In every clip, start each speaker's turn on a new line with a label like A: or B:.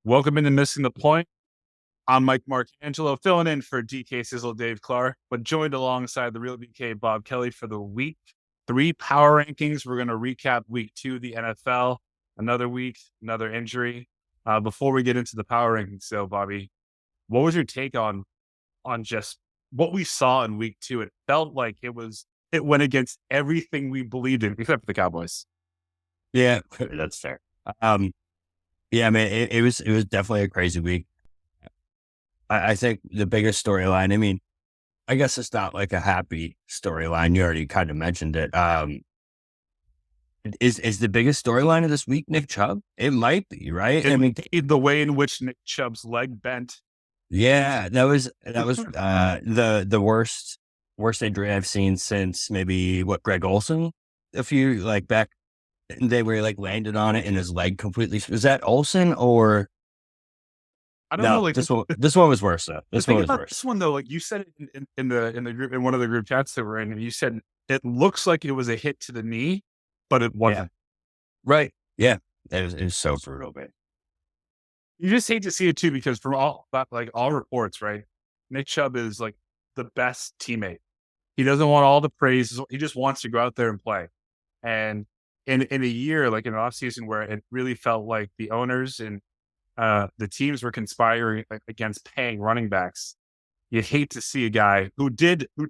A: Welcome into Missing the Point. I'm Mike Marcangelo, filling in for DK Sizzle Dave Clark, but joined alongside the real DK Bob Kelly for the week 3 power rankings. We're going to recap week 2 of the NFL, another week, another injury. Before we get into the power rankings, so Bobby, what was your take on just what we saw in week 2? It felt like it went against everything we believed in, except for the Cowboys.
B: Yeah, that's fair. Yeah, man, it was definitely a crazy week. I think the biggest storyline, I mean, I guess it's not like a happy storyline. You already kind of mentioned it. Is the biggest storyline of this week Nick Chubb? It might be, right? I mean,
A: The way in which Nick Chubb's leg bent.
B: yeah, that was the worst injury I've seen since maybe Greg Olson a few like back. They were like landed on it and his leg completely. Was that Olson or
A: I don't know,
B: no?
A: like
B: This one was worse though.
A: the
B: This one
A: thing
B: was
A: about
B: worse.
A: this one though, like you said it in the group, in one of the group chats that we're in, and you said it looks like it was a hit to the knee, but it
B: Yeah.
A: wasn't.
B: Right. Yeah. It was so brutal, man.
A: You just hate to see it too, because from all reports, right? Nick Chubb is like the best teammate. He doesn't want all the praise. He just wants to go out there and play. And in a year, like in an off season where it really felt like the owners and the teams were conspiring against paying running backs, you hate to see a guy who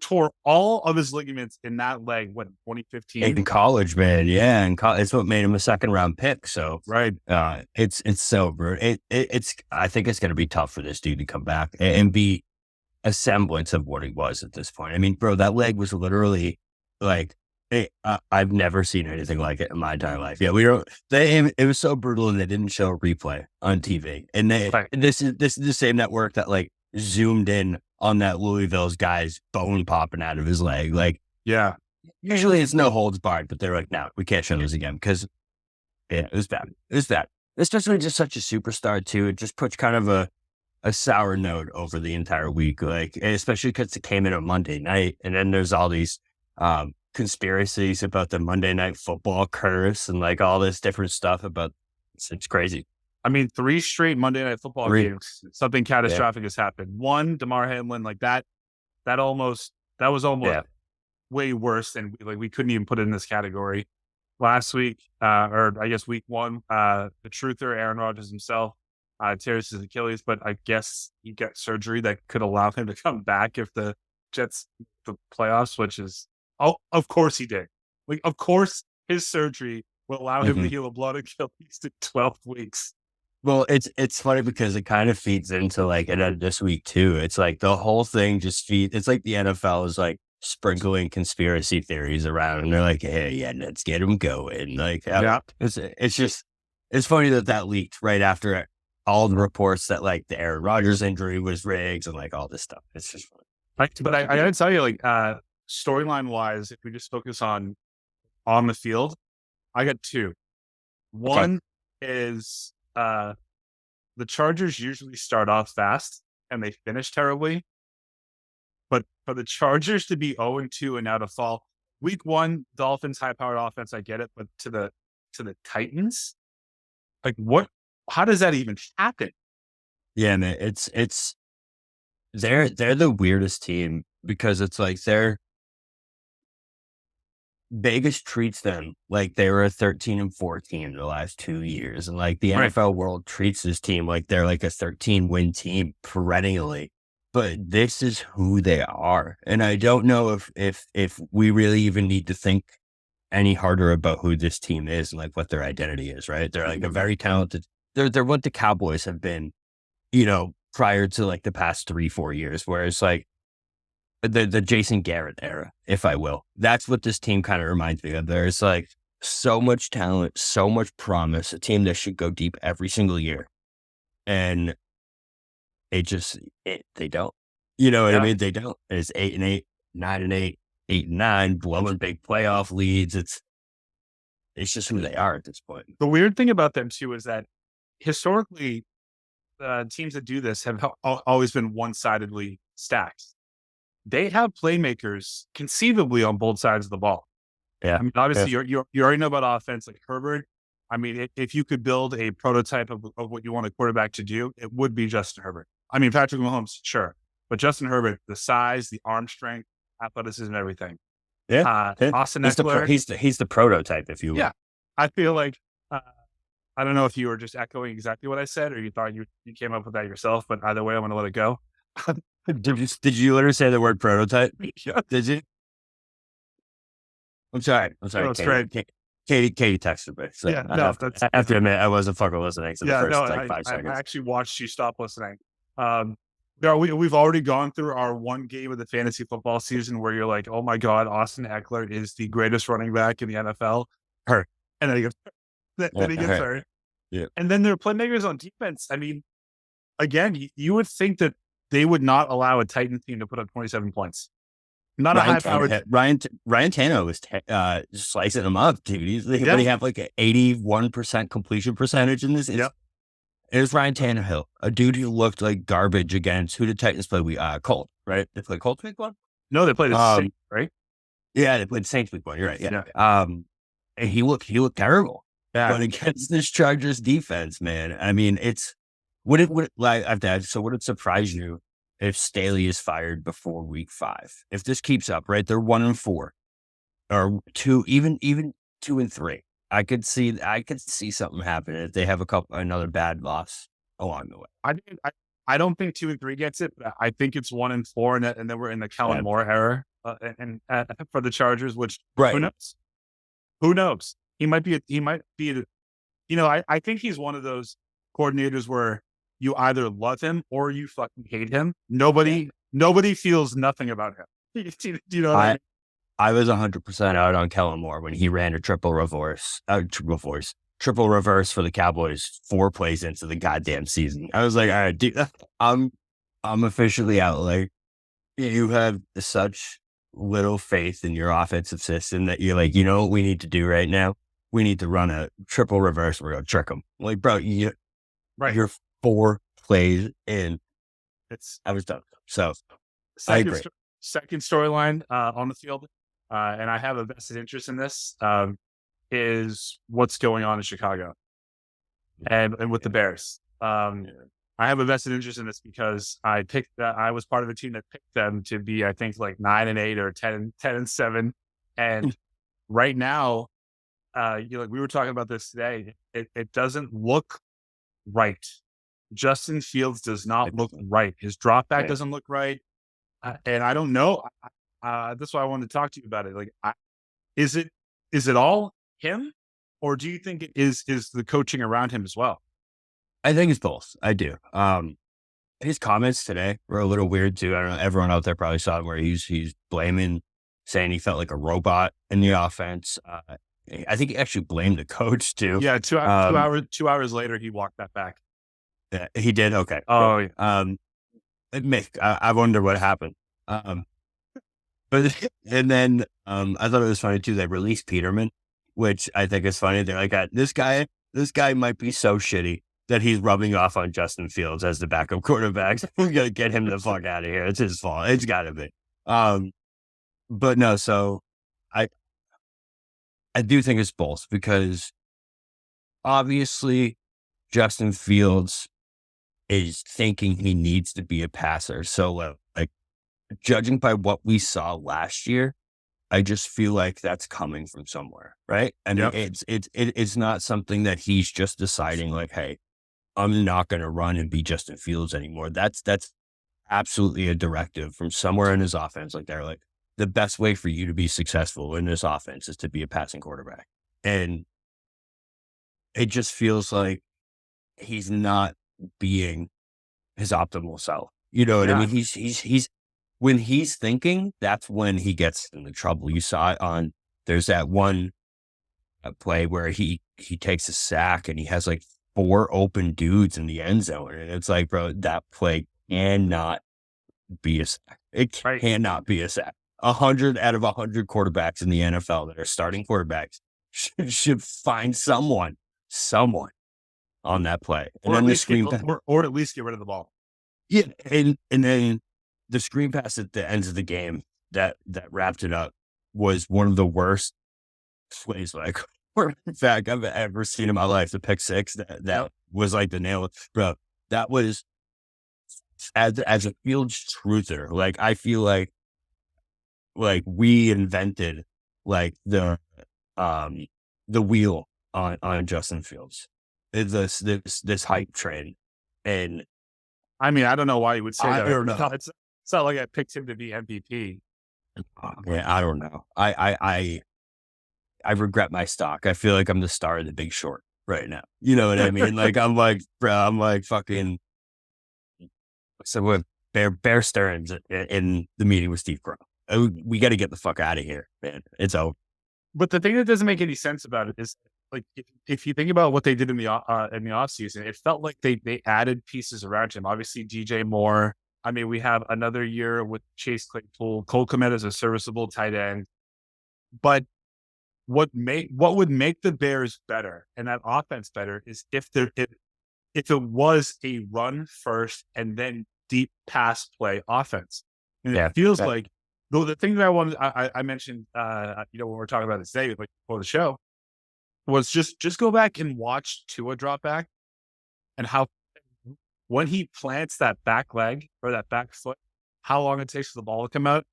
A: tore all of his ligaments in that leg, what, 2015?
B: In college, man. Yeah. And it's what made him a second round pick. So,
A: Right.
B: it's so brutal. I think it's going to be tough for this dude to come back and be a semblance of what he was at this point. I mean, bro, that leg was literally like, I've never seen anything like it in my entire life. Yeah, it was so brutal, and they didn't show a replay on TV. And
A: Right.
B: this is the same network that like zoomed in on that Louisville's guy's bone popping out of his leg. Like
A: Yeah.
B: usually it's no holds barred, but they're like, no, we can't show this again because yeah, it was bad. It was bad. Especially just such a superstar too. It just puts kind of a sour note over the entire week, like especially because it came in on Monday night, and then there's all these conspiracies about the Monday Night Football curse and like all this different stuff about. It's crazy.
A: I mean, 3 straight Monday Night Football
B: Three,
A: games, something
B: yeah,
A: catastrophic has happened. One, Damar Hamlin, like that was almost
B: yeah,
A: way worse than, like, we couldn't even put it in this category. Last week, or I guess week 1, the truther, Aaron Rodgers himself, tears his Achilles, but I guess he got surgery that could allow him to come back if the Jets, the playoffs, which is, oh, of course he did. Like, of course his surgery will allow him to
B: hmm.
A: heal a blood Achilles in 12 weeks.
B: Well, it's funny because it kind of feeds into like this week too. It's like the whole thing just feeds. It's like the NFL is like sprinkling conspiracy theories around, and they're like, "Hey, yeah, let's get them going." Like,
A: Yeah.
B: it's just it's funny that leaked right after all the reports that like the Aaron Rodgers injury was rigged and like all this stuff. It's just funny.
A: But I gotta tell you, like, storyline wise, if we just focus on the field, I got 2.
B: Okay.
A: One is the Chargers usually start off fast and they finish terribly. But for the Chargers to be 0-2 and now to fall, week 1, Dolphins high powered offense, I get it, but to the Titans, like, what? How does that even happen?
B: Yeah, man, it's they're the weirdest team because it's like Vegas treats them like they were a 13-14 the last 2 years. And like the
A: Right.
B: NFL world treats this team like they're like a 13-win team perennially. But this is who they are. And I don't know if we really even need to think any harder about who this team is and like what their identity is, right? They're like a very talented, they're what the Cowboys have been, prior to like the past 3-4 years, where it's like the Jason Garrett era, if I will. That's what this team kind of reminds me of. There's like so much talent, so much promise, a team that should go deep every single year. And they don't. You know what I
A: Yeah.
B: mean? They don't. It's 8-8, 9-8, 8-9, blowing big playoff leads. It's just who they are at this point.
A: The weird thing about them too is that historically, teams that do this have always been one-sidedly stacked. They have playmakers conceivably on both sides of the ball.
B: Yeah.
A: I mean,
B: Yeah.
A: obviously, you already know about offense, like Herbert. I mean, if you could build a prototype of what you want a quarterback to do, it would be Justin Herbert. I mean, Patrick Mahomes, sure. But Justin Herbert, the size, the arm strength, athleticism, everything.
B: Yeah.
A: Austin
B: He's
A: Eckler.
B: he's the prototype, if you will.
A: Yeah. I feel like, I don't know if you were just echoing exactly what I said or you thought you came up with that yourself, but either way, I'm going to let it go.
B: Did you literally say the word prototype?
A: Yeah.
B: Did you? I'm sorry.
A: No, it's great.
B: Katie texted me. So
A: Yeah,
B: I
A: no,
B: have to admit, I wasn't fucking listening to the first like 5 seconds.
A: I actually watched you stop listening. We've already gone through our one game of the fantasy football season where you're like, oh my God, Austin Eckler is the greatest running back in the NFL.
B: Hurt.
A: And then he gets hurt.
B: Yeah.
A: And then their playmakers on defense. I mean, again, you would think that they would not allow a Titan team to put up 27 points. Not
B: Ryan
A: a high-powered.
B: Ryan Tannehill was slicing them up, dude. But he had like an 81% completion percentage in this.
A: Yep.
B: It was Ryan Tannehill, a dude who looked like garbage against who did Titans play? Colt, right? They played Colts week 1?
A: No, they played the Saints, right?
B: Yeah, they played Saints week 1. You're right. Yeah. And he looked terrible.
A: Yeah.
B: But against this Chargers defense, man, I mean, would it surprise you if Staley is fired before week 5? If this keeps up, right? They're 1-4 or 2, even 2-3. I could see something happening if they have another bad loss along the way.
A: I don't think 2-3 gets it, but I think it's 1-4, and then we're in the Kellen Moore era, and for the Chargers, which who knows? Who knows? He might be. I think he's one of those coordinators where you either love him or you fucking hate him. Nobody feels nothing about him. Do you know what I mean?
B: I was 100% out on Kellen Moore when he ran a triple reverse for the Cowboys 4 plays into the goddamn season. I was like, all right, dude, I'm officially out. Like, you have such little faith in your offensive system that you're like, you know what we need to do right now? We need to run a triple reverse. We're going to trick them. Like, bro, you're 4 plays in. I was done. So I agree.
A: Second storyline on the field, and I have a vested interest in this, is what's going on in Chicago and with the Bears. I have a vested interest in this because I was part of a team that picked them to be, I think, like 9-8 or 10-7. And right now, we were talking about this today. It doesn't look right. Justin Fields does not look right. His drop back doesn't look right. And I don't know. That's why I wanted to talk to you about it. Like, is it all him, or do you think it is the coaching around him as well?
B: I think it's both. I do. His comments today were a little weird too. I don't know. Everyone out there probably saw it where he's blaming, saying he felt like a robot in the offense. I think he actually blamed the coach too.
A: Yeah, 2 hours later, he walked that back.
B: Yeah, he did. Okay.
A: Oh, yeah.
B: Mick, I wonder what happened. But and then I thought it was funny too. They released Peterman, which I think is funny. They're like, this guy might be so shitty that he's rubbing off on Justin Fields as the backup quarterback. We gotta get him the fuck out of here. It's his fault. It's gotta be. But no. So I do think it's both, because obviously Justin Fields is thinking he needs to be a passer. So like, judging by what we saw last year, I just feel like that's coming from somewhere, right? And it's not something that he's just deciding like, hey, I'm not going to run and be Justin Fields anymore. That's absolutely a directive from somewhere in his offense. Like, they're like, the best way for you to be successful in this offense is to be a passing quarterback. And it just feels like he's not being his optimal self. You know what I mean? He's when he's thinking, that's when he gets into trouble. You saw it there's that one play where he takes a sack and he has like 4 open dudes in the end zone. And it's like, bro, that play cannot be a sack. It cannot be a sack. 100 out of 100 quarterbacks in the NFL that are starting quarterbacks should find someone on that play. And
A: or
B: then
A: at least get rid of the ball.
B: Yeah. And then the screen pass at the ends of the game that wrapped it up was one of the worst plays that fact I've ever seen in my life. The pick six that was like the nail, bro. That was as a field truther. Like I feel like we invented like the wheel on Justin Fields. This hype train, and
A: I mean, I don't know why you would say
B: I
A: that.
B: don't know.
A: It's not like I picked him to be MVP.
B: Yeah, I don't know. I regret my stock. I feel like I'm the star of The Big Short right now. You know what I mean? Like I'm like, bro, I'm like fucking. So with Bear Stearns in the meeting with Steve Carell. We got to get the fuck out of here, man. It's over.
A: But the thing that doesn't make any sense about it is, like, if you think about what they did in the offseason, it felt like they added pieces around him. Obviously, DJ Moore. I mean, we have another year with Chase Claypool. Cole Kmet is a serviceable tight end. But what would make the Bears better and that offense better is if it was a run first and then deep pass play offense. And it feels like, though, the thing that I mentioned, when we're talking about this today, like before the show, was just go back and watch Tua drop back and how when he plants that back leg or that back foot, how long it takes for the ball to come out.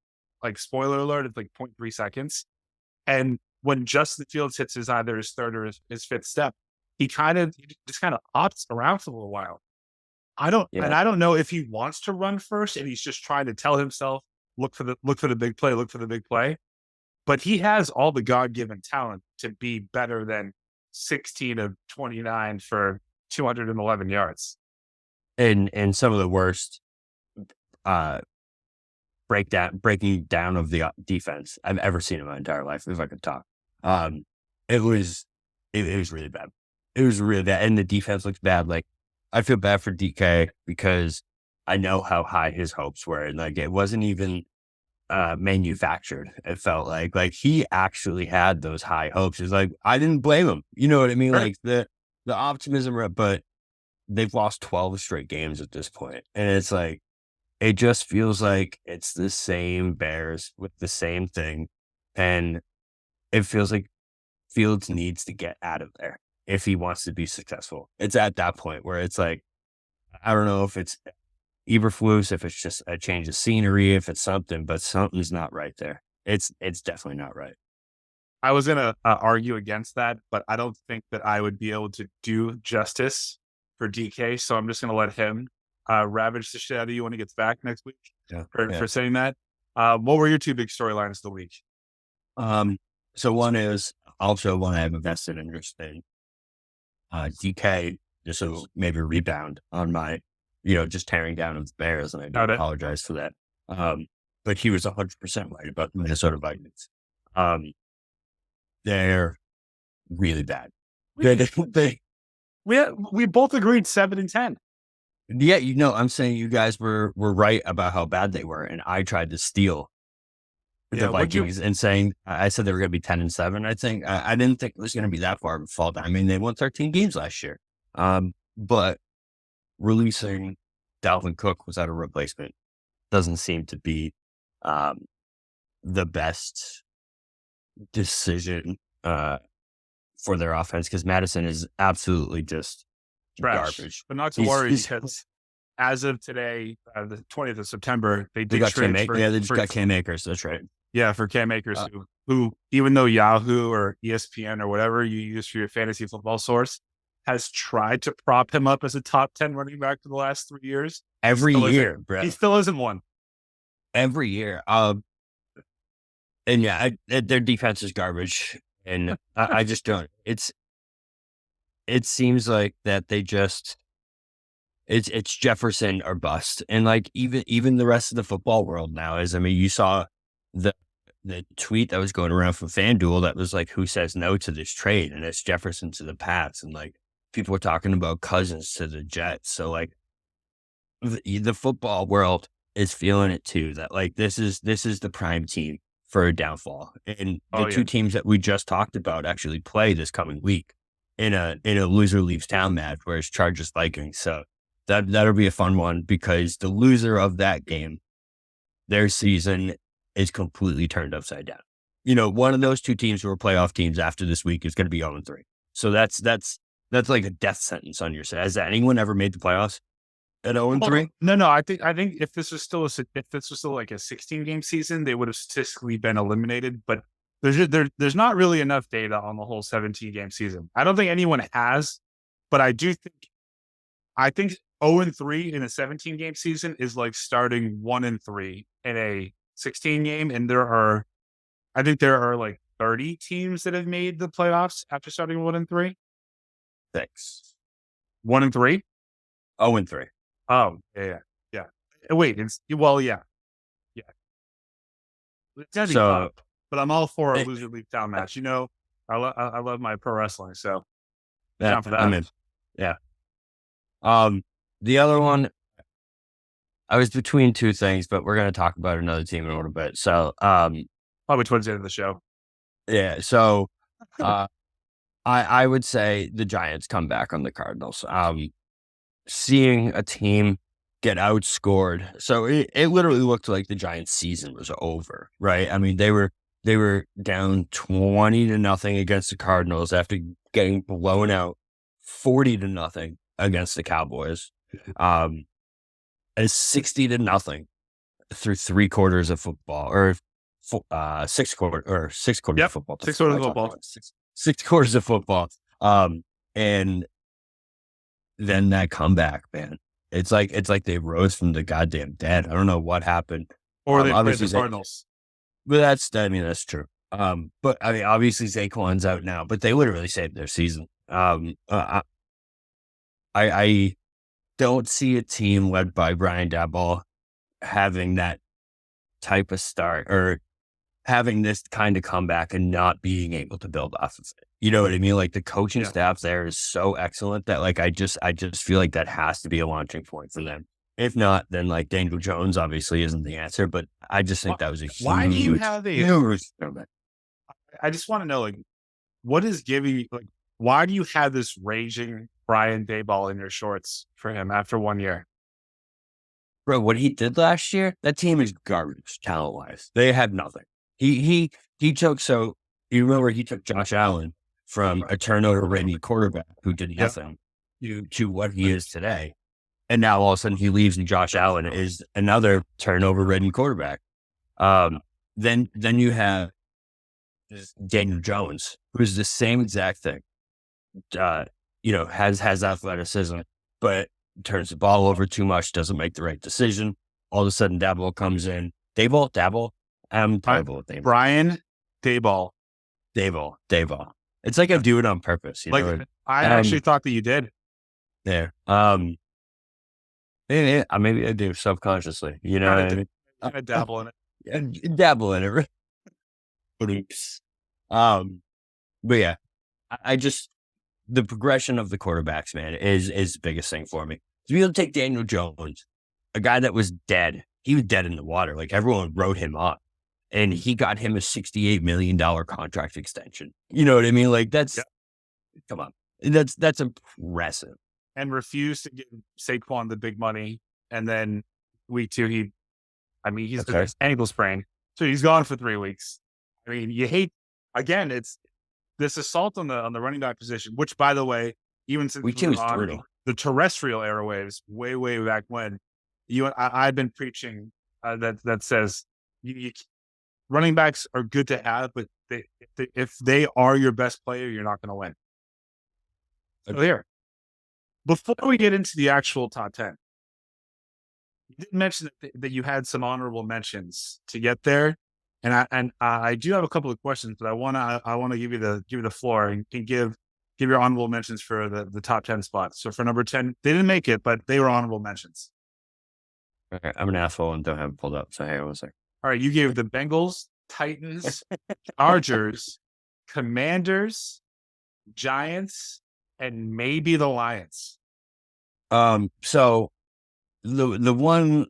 A: Like, spoiler alert, it's like 0.3 seconds. And when Justin Fields hits either his third or his fifth step, he just kind of opts around for a little while. I don't know if he wants to run first and he's just trying to tell himself, look for the big play. But he has all the God-given talent to be better than 16 of 29 for 211 yards.
B: And some of the worst breaking down of the defense I've ever seen in my entire life, if I could talk. It was really bad. It was really bad. And the defense looks bad. Like, I feel bad for DK because I know how high his hopes were. And like, it wasn't even manufactured. It felt like he actually had those high hopes. It's like, I didn't blame him. You know what I mean? Right. Like the optimism, but they've lost 12 straight games at this point. And it's like, it just feels like it's the same Bears with the same thing. And it feels like Fields needs to get out of there if he wants to be successful. It's at that point where it's like, I don't know if it's Eberflus, if it's just a change of scenery, if it's something, but something's not right there. It's definitely not right.
A: I was going to argue against that, but I don't think that I would be able to do justice for DK. So I'm just going to let him ravage the shit out of you when he gets back next week for saying that. What were your two big storylines of the week?
B: So one is also one I have invested interest in. DK, just will maybe rebound on my, just tearing down of the Bears, and I do apologize for that. But he was 100% right about the Minnesota Vikings. They're really bad.
A: We both agreed 7-10.
B: Yeah, I'm saying you guys were right about how bad they were, and I tried to steal the Vikings and saying I said they were going to be 10-7. I think I didn't think it was going to be that far of a fall down. I mean, they won 13 games last year, but releasing Dalvin Cook without a replacement doesn't seem to be the best decision for their offense, because Madison is absolutely just garbage.
A: But not to worry, because as of today, the 20th of September, they got
B: Cam Akers. That's right.
A: Yeah, for Cam Akers, who, even though Yahoo or ESPN or whatever you use for your fantasy football source has tried to prop him up as a top 10 running back for the last 3 years.
B: Every year, bro.
A: He still isn't one.
B: Every year. And yeah, their defense is garbage. And I just don't. It seems like that they just, it's Jefferson or bust. And like, even the rest of the football world now is, I mean, you saw the tweet that was going around from FanDuel that was like, who says no to this trade? And it's Jefferson to the Pats. And like, people were talking about Cousins to the Jets. So like, the football world is feeling it too, that like, this is the prime team for a downfall. And the two teams that we just talked about actually play this coming week in a loser leaves town match, where it's Chargers Vikings. So that'll be a fun one, because the loser of that game, their season is completely turned upside down. one of those two teams who are playoff teams after this week is going to be 0-3. So that's like a death sentence on your side. Has anyone ever made the playoffs at 0-3?
A: No. I think if this was still like a 16-game season, they would have statistically been eliminated. But there's not really enough data on the whole 17-game season. I don't think anyone has, but I think 0-3 in a 17-game season is like starting 1-3 in a 16-game, and I think there are like 30 teams that have made the playoffs after starting 1-3.
B: 6.
A: 1-3.
B: 0-3.
A: Oh, yeah. Wait, yeah. It's gonna be tough, but I'm all for a loser leave town match. I love my pro wrestling, so down for that.
B: I'm in. Yeah. The other one, I was between two things, but we're going to talk about another team in a little bit. So,
A: probably towards the end of the show.
B: Yeah. So, I would say the Giants come back on the Cardinals. Seeing a team get outscored. So it literally looked like the Giants season was over, right? I mean, they were down 20-0 against the Cardinals after getting blown out 40-0 against the Cowboys. And 60-0 through 3 quarters of football, or 6 quarters of football.
A: 6 quarters of football.
B: 6 quarters of football. And then that comeback, man. It's like they rose from the goddamn dead. I don't know what happened.
A: Or they played the Cardinals.
B: But that's true. But I mean, obviously Saquon's out now, but they literally saved their season. I don't see a team led by Brian Daboll having that type of start, or having this kind of comeback and not being able to build off of it. You know what I mean? Like, the coaching staff there is so excellent that, like, I just feel like that has to be a launching point for them. If not, then like Daniel Jones obviously isn't the answer, but I just think that was a huge.
A: Why do you have I just want to know, like, what is giving you, like, why do you have this raging Brian Daboll in your shorts for him after 1 year?
B: Bro, what he did last year, that team is garbage talent-wise. They had nothing. He took, so you remember he took Josh Allen from a turnover-ready quarterback who did nothing to what he is today. And now all of a sudden he leaves and Josh Allen is another turnover-ridden quarterback. Then you have Daniel Jones, who's the same exact thing. Has athleticism, but turns the ball over too much, doesn't make the right decision. All of a sudden Daboll comes in. Daboll? I'm terrible with names.
A: Brian Daboll.
B: Daboll. It's like I do it on purpose.
A: I actually thought that you did.
B: There. Maybe I do subconsciously. You know what I mean?
A: I dabble in it.
B: Dabble in it. But yeah, I just, the progression of the quarterbacks, man, is the biggest thing for me. To be able to take Daniel Jones, a guy that was dead. He was dead in the water. Like, everyone wrote him up, and he got him a $68 million contract extension. You know what I mean? Like, come on, that's impressive.
A: And refused to give Saquon the big money. And then week 2, he's ankle sprain. So he's gone for 3 weeks. I mean, you hate, again, it's this assault on the running back position, which, by the way, even since
B: week 2 is brutal.
A: The terrestrial airwaves, way back when, I've been preaching that says running backs are good to have, but if they are your best player, you're not going to win. So there. Before we get into the actual top 10, you did mention that you had some honorable mentions to get there, and I do have a couple of questions, but I want to give you the floor and give your honorable mentions for the top 10 spots. So for number 10, they didn't make it, but they were honorable mentions.
B: Okay, I'm an asshole and don't have it pulled up. So hey, one second.
A: All right, you gave the Bengals, Titans, Chargers, Commanders, Giants, and maybe the Lions.
B: So the one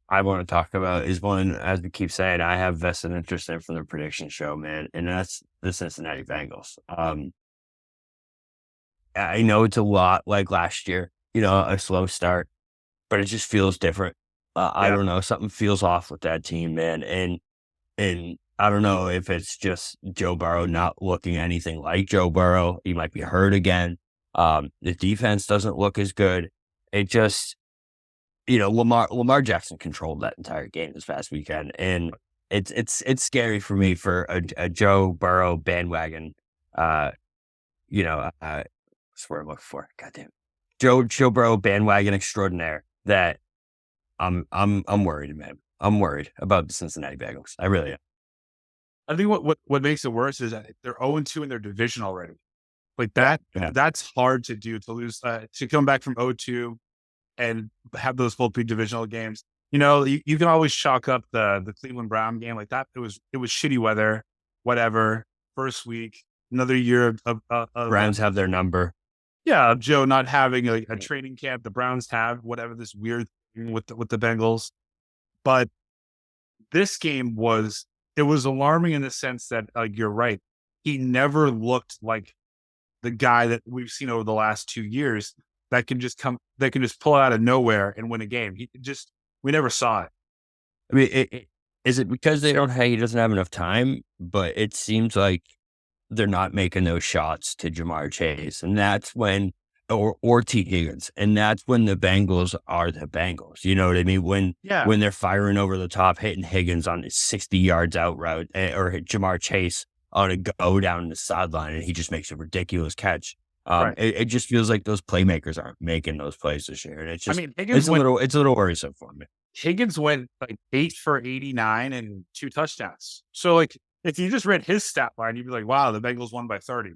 B: I want to talk about is one, as we keep saying, I have vested interest in from the prediction show, man, and that's the Cincinnati Bengals. I know it's a lot like last year, a slow start, but it just feels different. I don't know, something feels off with that team, man, and I don't know if it's just Joe Burrow not looking anything like Joe Burrow. He might be hurt again. The defense doesn't look as good. It just, Lamar Jackson controlled that entire game this past weekend, and it's scary for me for a Joe Burrow bandwagon. That's what I'm looking for. Goddamn, Joe Burrow bandwagon extraordinaire. That I'm worried, man. I'm worried about the Cincinnati Bengals. I really am.
A: I think what makes it worse is that they're 0-2 in their division already. Like
B: Yeah.
A: that's hard to do, to lose, to come back from 0-2 and have those both big divisional games. You can always chalk up the Cleveland Brown game like that. It was shitty weather, whatever. First week, another year of
B: Browns have their number.
A: yeah, of Joe not having a training camp. The Browns have whatever this weird thing with the Bengals, but this game was alarming in the sense that, like, you're right. He never looked like the guy that we've seen over the last 2 years that can just pull out of nowhere and win a game. We never saw it.
B: I mean, is it because he doesn't have enough time? But it seems like they're not making those shots to Jamar Chase, and that's when, or T Higgins, and that's when the Bengals are the Bengals. You know what I mean? When they're firing over the top, hitting Higgins on his 60 yards out route, or hit Jamar Chase on a go down the sideline, and he just makes a ridiculous catch.
A: Right.
B: It just feels like those playmakers aren't making those plays this year, and it's just,
A: Higgins
B: it's a little worrisome for me.
A: Higgins went like 8 for 89 and 2 touchdowns. So, like, if you just read his stat line, you'd be like, wow, the Bengals won by 30.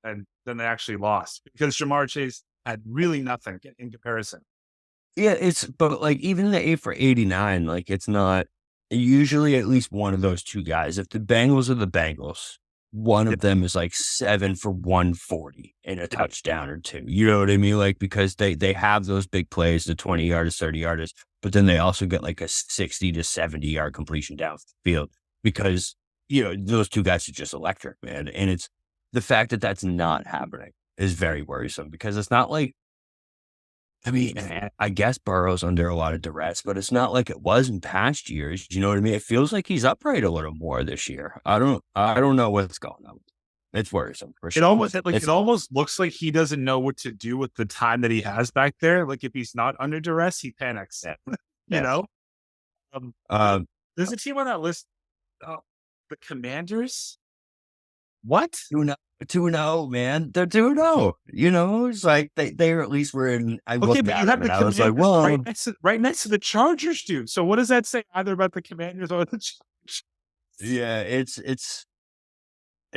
A: And then they actually lost because Jamar Chase had really nothing in comparison.
B: Yeah, but like even the 8 for 89, like it's not usually at least one of those two guys. If the Bengals are the Bengals, one of them is like 7 for 140 and a touchdown or two. You know what I mean? Like, because they have those big plays, the 20 yarders, 30 yarders, but then they also get like a 60 to 70 yard completion downfield because, those two guys are just electric, man. And it's the fact that that's not happening is very worrisome because it's not like, I mean, I guess Burrow's under a lot of duress, but it's not like it was in past years. You know what I mean? It feels like he's upright a little more this year. I don't know what's going on. It's worrisome for sure.
A: It almost looks like he doesn't know what to do with the time that he has back there. Like, if he's not under duress, he panics.
B: Yeah.
A: There's a team on that list. The Commanders. What?
B: 2-0, man. They're 2-0. It's like they at least were in. I
A: Okay,
B: looked
A: but
B: at
A: you have
B: them
A: the
B: and I was like,
A: Commanders
B: well,
A: right next to the Chargers, dude. So what does that say either about the Commanders or the Chargers?
B: yeah, it's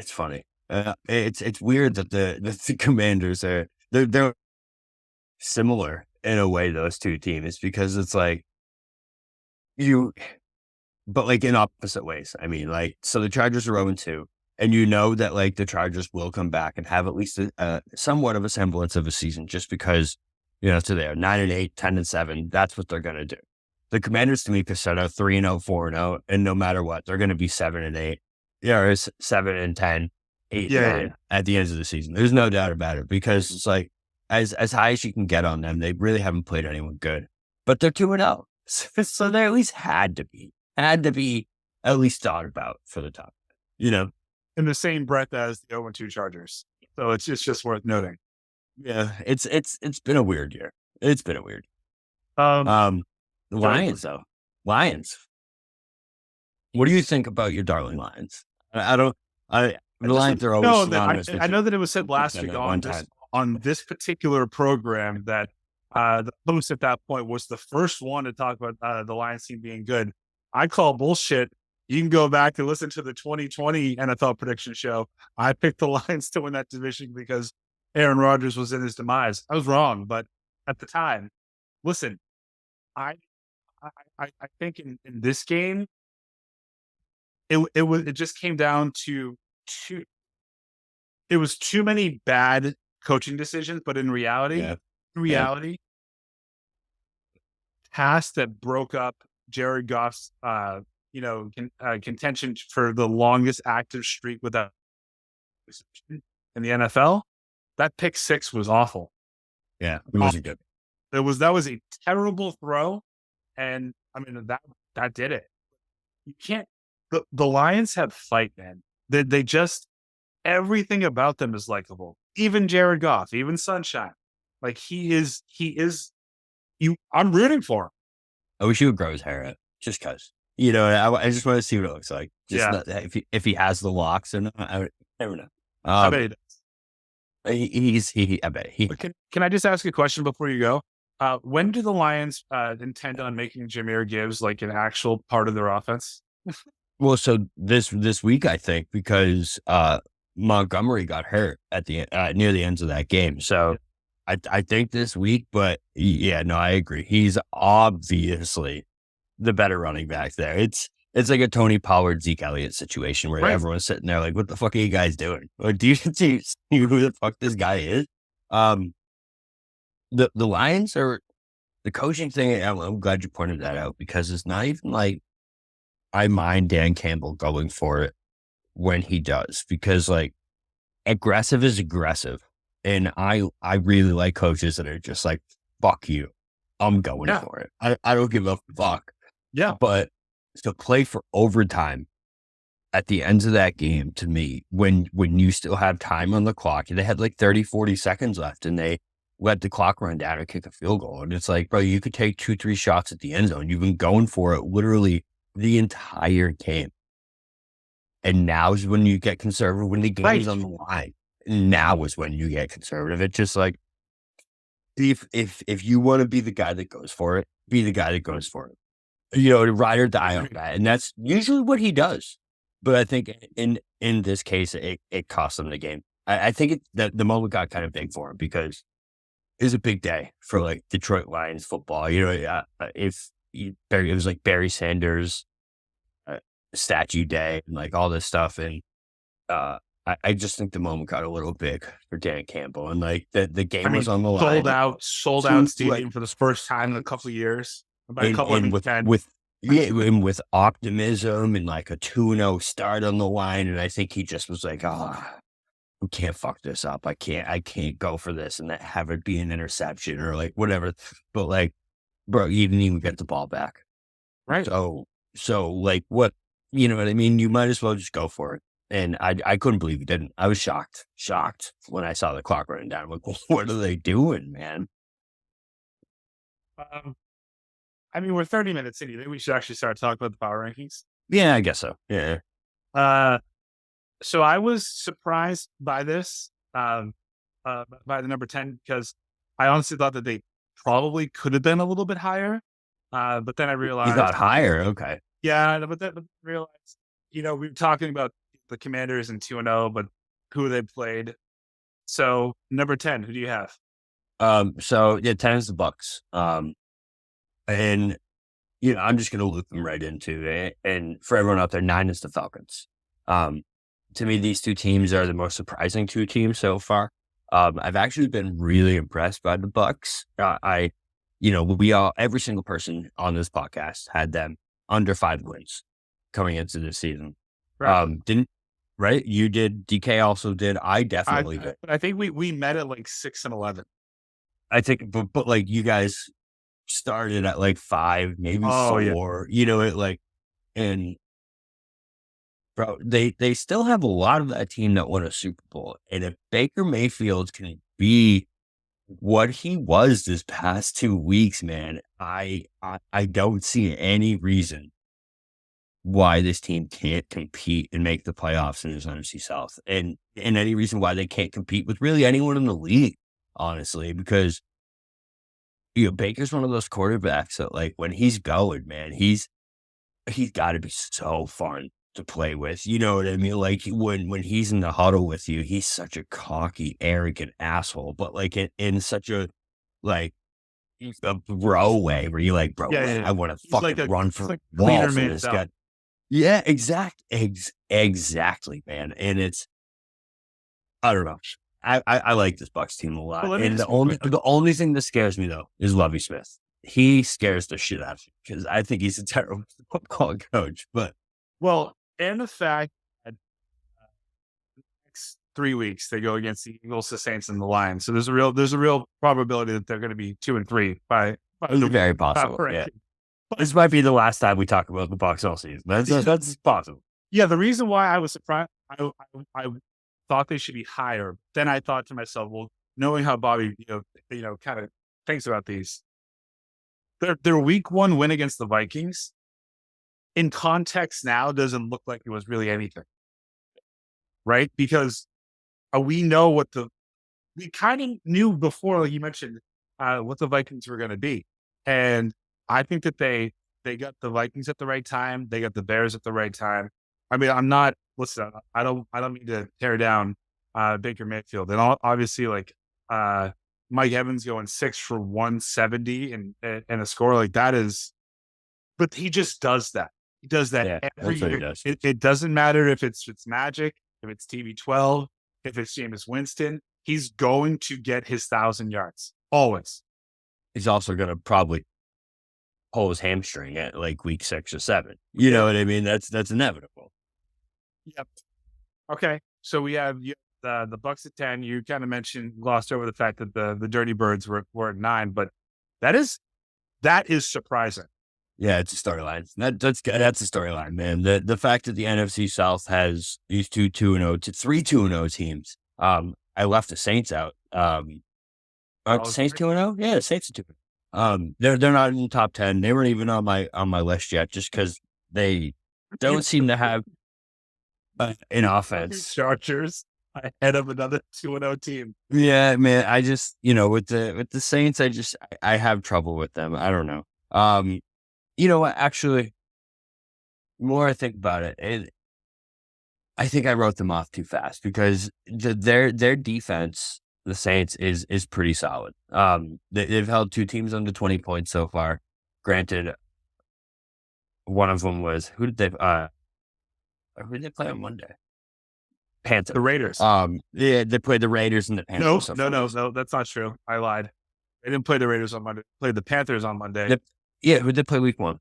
B: funny. It's weird that the Commanders they're similar in a way, those two teams, because it's like but like in opposite ways. I mean, like, so the Chargers are 0-2, and that like the Chargers will come back and have at least somewhat of a semblance of a season, just because so they're 9-8, 10-7. That's what they're gonna do. The Commanders, to me, could set out 3-0, 4-0, and no matter what, they're gonna be 7-8. Yeah, or 7-10, 8-9 at the end of the season. There's no doubt about it, because it's like as high as you can get on them, they really haven't played anyone good. But they're 2-0. So they at least had to be at least thought about for the top.
A: In the same breath as the 0-2 Chargers. So it's just worth noting.
B: Yeah, it's been a weird year. It's been a weird.
A: The
B: Lions though. Lions. What do you think about your darling Lions? The Lions are always synonymous.
A: I know that it was said last week on this particular program that the host at that point was the first one to talk about the Lions team being good. I call bullshit. You can go back and listen to the 2020 NFL prediction show. I picked the Lions to win that division because Aaron Rodgers was in his demise. I was wrong, but at the time, listen, I think in this game, it just came down to it was too many bad coaching decisions, but in reality, pass that broke up Jared Goff's contention for the longest active streak without in the NFL. That pick six was awful.
B: Yeah, it wasn't good.
A: That was a terrible throw, and I mean that did it. You can't. the Lions have fight, man. They just everything about them is likable. Even Jared Goff, even Sunshine. Like he is you I'm rooting for him.
B: I wish he would grow his hair out just because. I just want to see what it looks like. Just
A: Yeah.
B: not, if he has the locks or not. I never know.
A: I bet he does.
B: I bet he.
A: But can I just ask a question before you go? When do the Lions intend on making Jahmyr Gibbs like an actual part of their offense?
B: Well, so this week I think because Montgomery got hurt at the near the ends of that game, so I think this week. But yeah, no, I agree. He's obviously the better running back there. It's like a Tony Pollard, Zeke Elliott situation where
A: Right.
B: everyone's sitting there like, what the fuck are you guys doing? Or do you see who the fuck this guy is? The Lions are the coaching thing. I'm glad you pointed that out because it's not even like I mind Dan Campbell going for it when he does because like aggressive is aggressive. And I really like coaches that are just like, fuck you. I'm going for it. I don't give a fuck.
A: Yeah.
B: But to play for overtime at the ends of that game, to me, when you still have time on the clock, they had like 30, 40 seconds left and they let the clock run down and kick a field goal. And it's like, bro, you could take 2-3 shots at the end zone. You've been going for it literally the entire game. And now is when you get conservative when the game's on the line. Now is when you get conservative. It's just like, if you want to be the guy that goes for it, be the guy that goes for it. To ride or die on that. And that's usually what he does. But I think in this case, it cost him the game. I think that the moment got kind of big for him because it was a big day for like Detroit Lions football. It was like Barry Sanders statue day and like all this stuff. And I just think the moment got a little big for Dan Campbell. And like the game was on the line.
A: Sold out stadium for the first time in a couple of years.
B: With optimism and like a 2-0 start on the line. And I think he just was like, we can't fuck this up. I can't go for this and have it be an interception or like whatever. But like, bro, you didn't even get the ball back.
A: Right.
B: So like what, you know what I mean? You might as well just go for it. And I couldn't believe he didn't. I was shocked when I saw the clock running down. I'm like, what are they doing, man?
A: I mean, we're 30 minutes in. You think we should actually start talking about the power rankings?
B: Yeah, I guess so. Yeah.
A: So I was surprised by this, by the number 10, because I honestly thought that they probably could have been a little bit higher. But then I realized
B: you got higher. Okay.
A: Yeah, but then I realized, we were talking about the Commanders and 2-0, but who they played. So number 10, who do you have?
B: So yeah, 10 is the Bucks. And I'm just gonna loop them right into it. And for everyone out there, 9 is the Falcons. To me, these two teams are the most surprising two teams so far. I've actually been really impressed by the Bucks. Every single person on this podcast had them under 5 wins coming into the season.
A: Right.
B: Right? You did. DK also did. I definitely did.
A: But I think we met at like 6-11.
B: I think, but like you guys started at like 5, maybe 4. Yeah. And bro, they still have a lot of that team that won a Super Bowl. And if Baker Mayfield can be what he was this past 2 weeks, man, I don't see any reason why this team can't compete and make the playoffs in this NFC South. And any reason why they can't compete with really anyone in the league, honestly, because Baker's one of those quarterbacks that like when he's going, man, he's got to be so fun to play with. You know what I mean? Like when he's in the huddle with you, he's such a cocky, arrogant asshole, but like in such a like a bro way where you're like, bro,
A: Yeah.
B: I want to fucking run for
A: walls
B: in this guy. Yeah, exactly, man. And it's, I don't know. I like this Bucks team a lot. And the only thing that scares me though is Lovie Smith. He scares the shit out of me because I think he's a terrible football coach. But
A: and the fact that next 3 weeks they go against the Eagles, the Saints, and the Lions. So there's a real probability that they're going to be 2-3 by
B: very possible. Yeah. This might be the last time we talk about the Bucs all season. That's possible.
A: Yeah, the reason why I was surprised, I thought they should be higher. Then I thought to myself, well, knowing how Bobby, kind of thinks about these, their week 1 win against the Vikings, in context now, doesn't look like it was really anything, right? Because we know we kind of knew before, like you mentioned, what the Vikings were going to be, and I think that they got the Vikings at the right time. They got the Bears at the right time. I mean, I don't mean to tear down Baker Mayfield, and obviously, like Mike Evans going 6 for 170 and a score like that is, but he just does that. He does that every year.
B: Does.
A: It doesn't matter if it's Magic, if it's TB12, if it's Jameis Winston. He's going to get his 1,000 yards always.
B: He's also going to probably pull his hamstring at like week 6 or 7. You know what I mean? That's inevitable.
A: Yep. Okay. So we have the Bucs at 10. You kind of mentioned, glossed over the fact that the Dirty Birds were at 9, but that is surprising.
B: Yeah, it's a storyline. That's a storyline, man. The fact that the NFC South has these 3 2-0 teams. I left the Saints out. Aren't the Saints 2-0? Yeah, the Saints are 2-0. They're not in the top 10. They weren't even on my list yet, just because they don't seem to have an offense.
A: Chargers ahead of another 2-0 team.
B: Yeah, man. I just, with the Saints, I have trouble with them. I don't know. You know what? Actually, the more I think about it, I think I wrote them off too fast, because their defense, the Saints, is pretty solid. They've held 2 teams under 20 points so far. Granted, one of them was who did they play on Monday? Panthers.
A: The Raiders.
B: Yeah, they played the Raiders and the Panthers.
A: No, that's not true. I lied. They didn't play the Raiders on Monday. They played the Panthers on Monday.
B: Yeah, who did play week 1?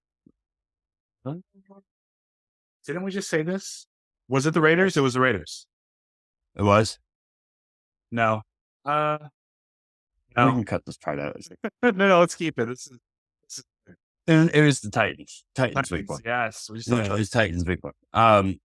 A: Didn't we just say this? Was it the Raiders? It was the Raiders.
B: It was?
A: No.
B: We can cut this part out.
A: No, let's keep it.
B: It was the Titans. Titans week 1.
A: Yes.
B: It was Titans week 1.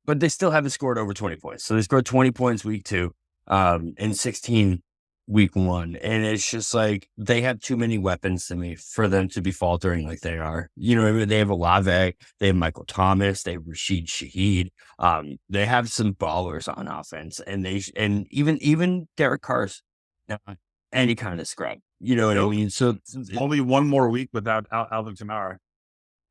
B: But they still haven't scored over 20 points. So they scored 20 points week 2, and 16 week 1. And it's just like, they have too many weapons to me for them to be faltering like they are. They have Olave, they have Michael Thomas, they have Rashid Shaheed. They have some ballers on offense, and even Derek Carr's any kind of scrub. You know what I mean? So
A: only one more week without Alvin Kamara.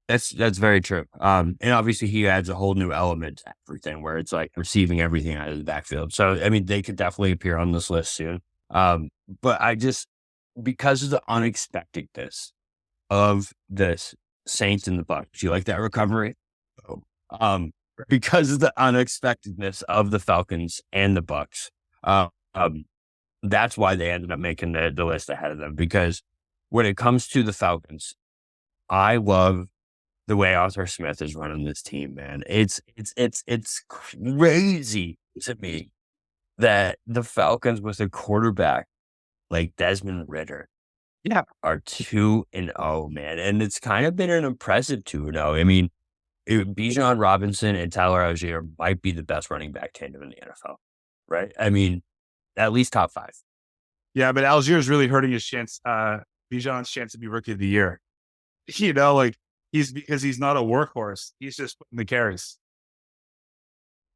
B: That's very true. And obviously he adds a whole new element to everything, where it's like receiving everything out of the backfield. So, I mean, they could definitely appear on this list soon. But because of the unexpectedness of this Saints and the Bucs, do you like that recovery? Because of the unexpectedness of the Falcons and the Bucs, that's why they ended up making the list ahead of them. Because when it comes to the Falcons, I love the way Arthur Smith is running this team, man. It's crazy to me that the Falcons, with a quarterback like Desmond Ridder, are 2-0, man. And it's kind of been an impressive 2-0. I mean, Bijan Robinson and Tyler Algier might be the best running back tandem in the NFL, right? I mean, at least top 5.
A: Yeah, but Algier is really hurting his chance, Bijan's chance to be Rookie of the Year. Because he's not a workhorse. He's just putting the carries.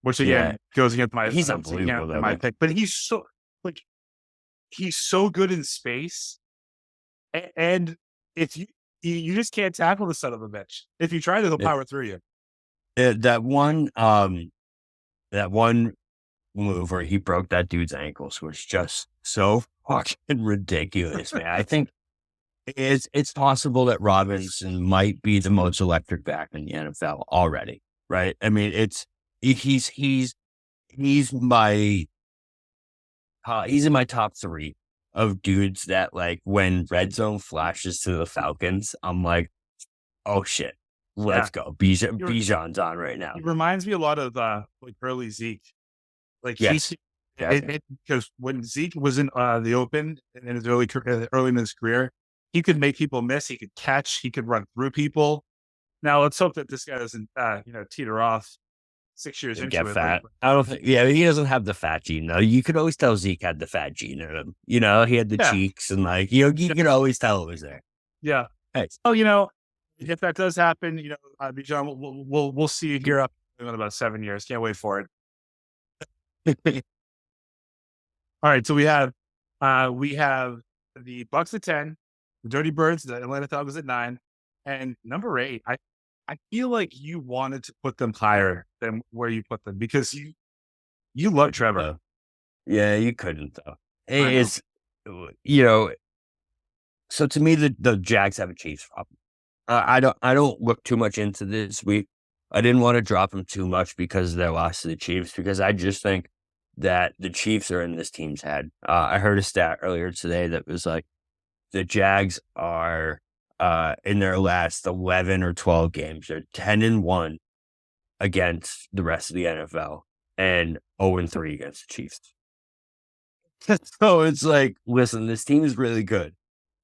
A: Which again goes against
B: he's unbelievable though,
A: my pick. But he's so good in space. And if you just can't tackle the son of a bitch. If you try to, he'll power through you.
B: That one move where he broke that dude's ankles was just so fucking ridiculous, man. I think it's possible that Robinson might be the most electric back in the NFL already, right? I mean, he's in my top 3 of dudes that, like, when red zone flashes to the Falcons, I'm like, oh shit, let's go. Bijan's on right now.
A: He reminds me a lot of like early Zeke. Like because when Zeke was in the open in his early in his career, He could make people miss. He could catch. He could run through people. Now let's hope that this guy doesn't, teeter off 6 years
B: And
A: into
B: get
A: it.
B: fat. I don't think. Yeah, he doesn't have the fat gene though. You could always tell Zeke had the fat gene in him. He had the
A: Yeah.
B: cheeks and you could always tell it was there.
A: Yeah.
B: Hey,
A: Oh, if that does happen, Bijan, we'll see you here up in about 7 years. Can't wait for it. All right, so we have the Bucks at 10, the Dirty Birds, the Atlanta Falcons at 9, and number 8. I feel like you wanted to put them higher than where you put them because you love Trevor.
B: Yeah, you couldn't though.
A: I
B: It's so to me the Jags have a Chiefs problem. I don't look too much into this week. I didn't want to drop them too much because of their loss to the Chiefs, because I just think that the Chiefs are in this team's head. I heard a stat earlier today that was like the Jags are in their last 11 or 12 games, they're 10-1 against the rest of the NFL and 0-3 against the Chiefs. So it's like, listen, this team is really good.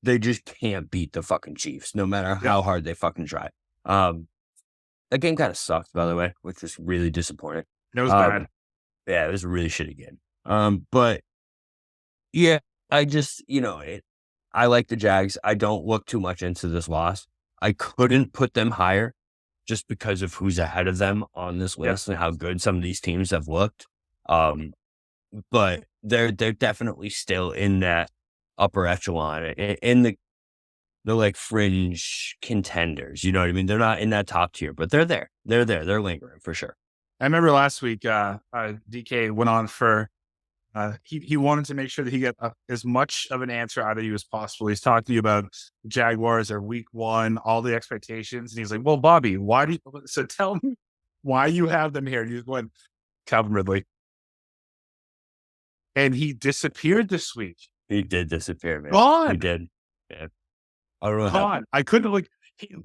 B: They just can't beat the fucking Chiefs, no matter how hard they fucking try. That game kind of sucked, by the way, which was really disappointing.
A: It was bad.
B: Yeah, it was a really shitty game. But yeah, I just, I like the Jags. I don't look too much into this loss. I couldn't put them higher just because of who's ahead of them on this list and how good some of these teams have looked. But they're definitely still in that upper echelon, in the like fringe contenders. You know what I mean? They're not in that top tier, but they're there. They're there. They're lingering for sure.
A: I remember last week, DK went on for, he wanted to make sure that he got as much of an answer out of you as possible. He's talking to you about Jaguars or week 1, all the expectations. And he's like, well, Bobby, so tell me why you have them here. And he's going, Calvin Ridley. And he disappeared this week.
B: He did disappear, man.
A: Gone.
B: He did. Yeah. I don't know
A: Gone. I couldn't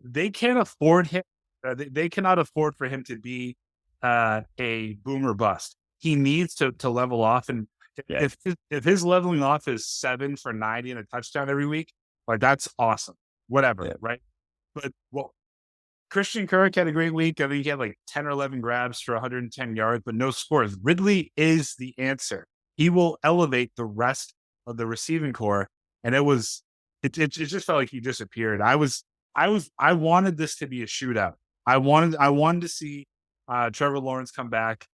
A: they can't afford him. They cannot afford for him to be a boomer bust. He needs to level off. And if his leveling off is 7 for 90 and a touchdown every week, like that's awesome. Whatever. Right. But Christian Kirk had a great week. I mean, he had like 10 or 11 grabs for 110 yards, but no scores. Ridley is the answer. He will elevate the rest of the receiving core. And it just felt like he disappeared. I wanted this to be a shootout. I wanted to see Trevor Lawrence come back,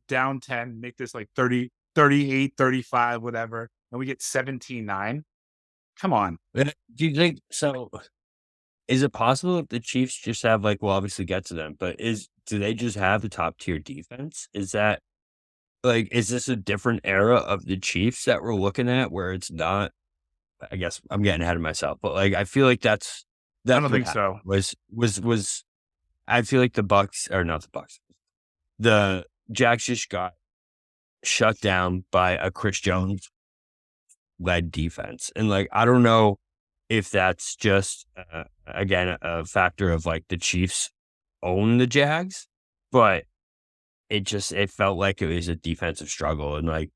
A: down 10, make this like 30, 38, 35, whatever. And we get 17-9. Come on.
B: Do you think so? Is it possible that the Chiefs just have we'll obviously get to them, but do they just have the top tier defense? Is that is this a different era of the Chiefs that we're looking at where it's not? I guess I'm getting ahead of myself, but I feel like I
A: don't think so.
B: Was I feel like the Bucks, or not the Bucks, the Jags just got shut down by a Chris Jones led defense, and I don't know if that's just again a factor of the Chiefs own the Jags, but it felt like it was a defensive struggle, and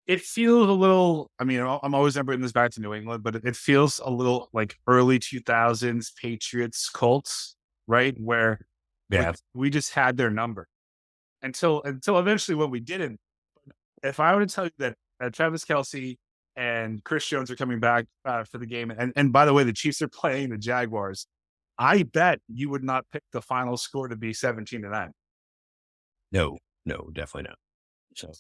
A: it feels a little, I mean, I'm always bringing this back to New England, but it feels a little like early 2000s Patriots Colts, right? Where we just had their number until eventually when we didn't. If I were to tell you that Travis Kelce and Chris Jones are coming back for the game, and by the way, the Chiefs are playing the Jaguars, I bet you would not pick the final score to be 17-9.
B: No, definitely not. So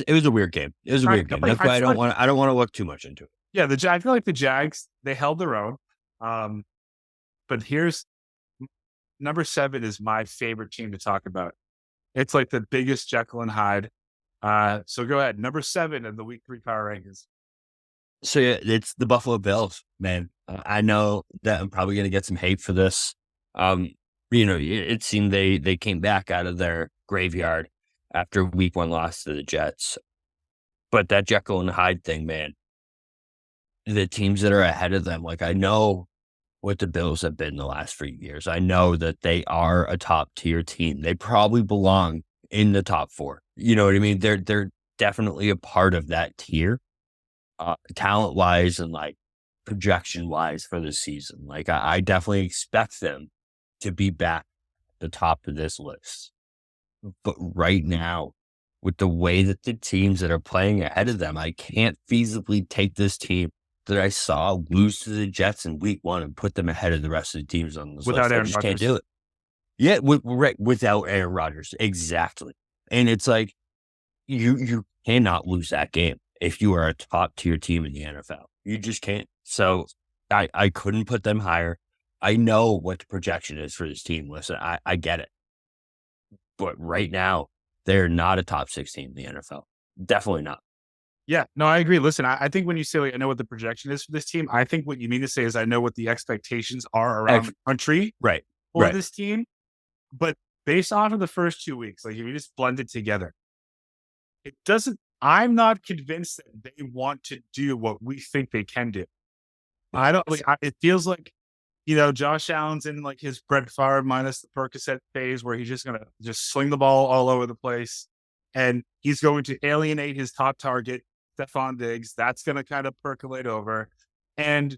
B: it was a weird game. It was a weird game. That's why I don't want to look too much into it.
A: Yeah, I feel like the Jags, they held their own. But here's number 7 is my favorite team to talk about. It's like the biggest Jekyll and Hyde. So go ahead. Number 7 of the week 3 power rankings.
B: So yeah, it's the Buffalo Bills, man. I know that I'm probably going to get some hate for this. It seemed they came back out of their graveyard after week 1 loss to the Jets. But that Jekyll and Hyde thing, man, the teams that are ahead of them, I know what the Bills have been the last few years. I know that they are a top tier team. They probably belong in the top 4. You know what I mean? They're definitely a part of that tier, talent wise and projection wise for the season. Like I definitely expect them to be back at the top of this list. But right now, with the way that the teams that are playing ahead of them, I can't feasibly take this team that I saw lose to the Jets in week 1 and put them ahead of the rest of the teams on this
A: Without
B: list. I
A: Aaron
B: just can't
A: Rodgers.
B: do it. Yeah, without Aaron Rodgers. Exactly. And it's like, you cannot lose that game if you are a top tier team in the NFL. You just can't. So I couldn't put them higher. I know what the projection is for this team. Listen, I get it. But right now, they're not a top 6 team in the NFL. Definitely not.
A: Yeah, no, I agree. Listen, I think when you say, like, I know what the projection is for this team, I think what you mean to say is I know what the expectations are around the country
B: Right.
A: for
B: Right.
A: this team. But based off of the first 2 weeks, like, if you just blend it together, it doesn't I'm not convinced that they want to do what we think they can do. I don't like, it feels like, Josh Allen's in, like, his Brett Favre minus the Percocet phase where he's just gonna just sling the ball all over the place, and he's going to alienate his top target, Stephon Diggs. That's gonna kind of percolate over. And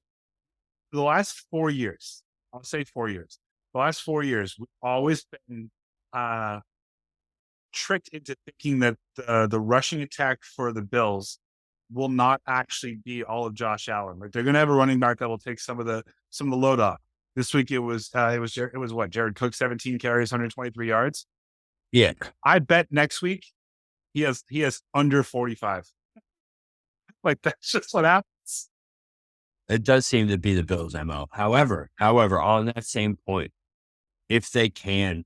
A: the last 4 years, I'll say 4 years. The last 4 years, we've always been, uh, tricked into thinking that the rushing attack for the Bills will not actually be all of Josh Allen. Like, they're gonna have a running back that will take some of the load off. This week it was what, Jared Cook, 17 carries, 123 yards.
B: Yeah.
A: I bet next week he has under 45. Like, that's just what happens.
B: It does seem to be the Bills' MO. However, on that same point, if they can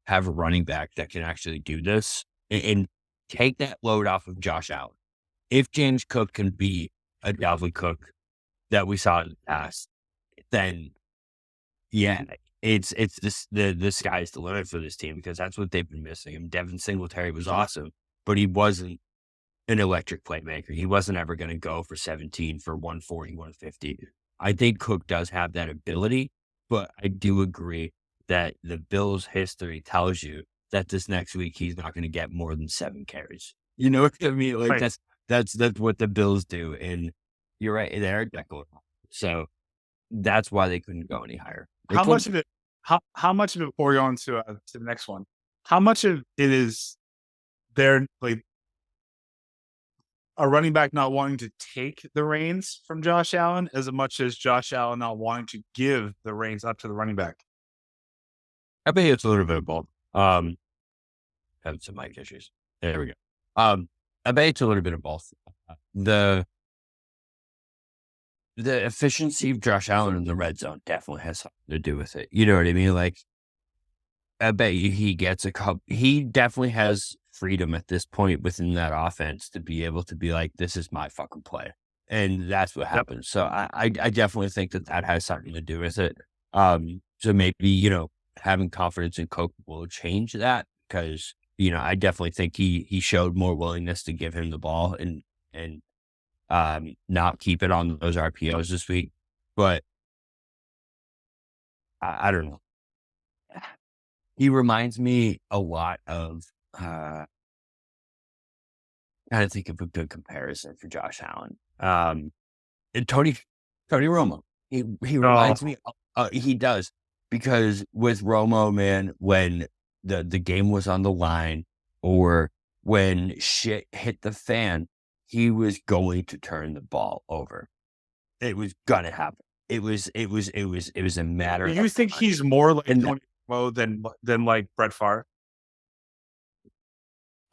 B: have a running back that can actually do this and take that load off of Josh Allen, if James Cook can be a Dalvin Cook that we saw in the past, then yeah, it's the sky's the limit for this team because that's what they've been missing. And Devin Singletary was awesome, but he wasn't an electric playmaker. He wasn't ever going to go for 17 for 140, 150. I think Cook does have that ability, but I do agree that the Bills' history tells you that this next week he's not going to get more than 7 carries. You know what I mean? Like
A: Right.
B: that's what the Bills do, and you're right. They're Jekyll. So that's why they couldn't go any higher.
A: How much of it how much of it, before we go on to the next one, how much of it is their, like, a running back not wanting to take the reins from Josh Allen as much as Josh Allen not wanting to give the reins up to the running back?
B: I bet it's a little bit of both. Having some mic issues. There we go. I bet it's a little bit of both. The efficiency of Josh Allen in the red zone definitely has something to do with it. You know what I mean? Like, I bet you he gets a couple. He definitely has freedom at this point within that offense to be able to be like, this is my fucking play. And that's what happens. So I definitely think that has something to do with it. So maybe, having confidence in Coke will change that because, I definitely think he showed more willingness to give him the ball and not keep it on those RPOs this week. But I don't know. He reminds me a lot of, trying to think of a good comparison for Josh Allen. And Tony Romo. He reminds me, he does, because with Romo, man, when the game was on the line or when shit hit the fan, he was going to turn the ball over. It was gonna happen. It was a matter
A: Do
B: of
A: you think
B: time.
A: he's more like
B: And
A: Tony Romo than like Brett Favre?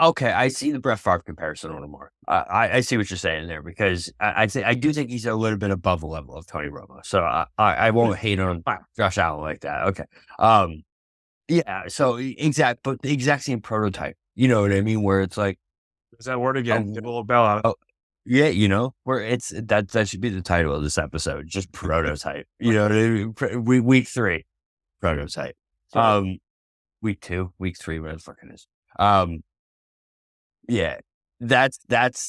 B: okay, I see the Brett Favre comparison a little more. I see what you're saying there because I do think he's a little bit above the level of Tony Romo. So I won't hate on
A: Fine.
B: Josh Allen like that. Okay. Yeah. So but the exact same prototype. You know what I mean? Where it's like,
A: There's that word again.
B: oh,
A: Get a little bell out.
B: yeah, where it's that should be the title of this episode, just prototype. You know what I mean? Week 3, prototype. Week 2, week 3, whatever the fuck it is. Yeah, that's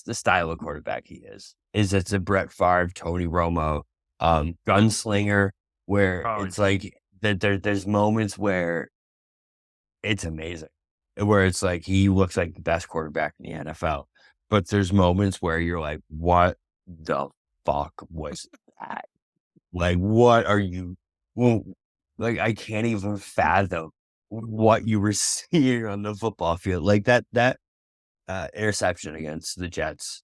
B: the style of quarterback he is. It's a Brett Favre, Tony Romo, gunslinger, where it's like that. There's moments where it's amazing, where it's like he looks like the best quarterback in the NFL. But there's moments where you're like, what the fuck was that? Like, what are you? Well, like, I can't even fathom what you were seeing on the football field. Like that interception against the Jets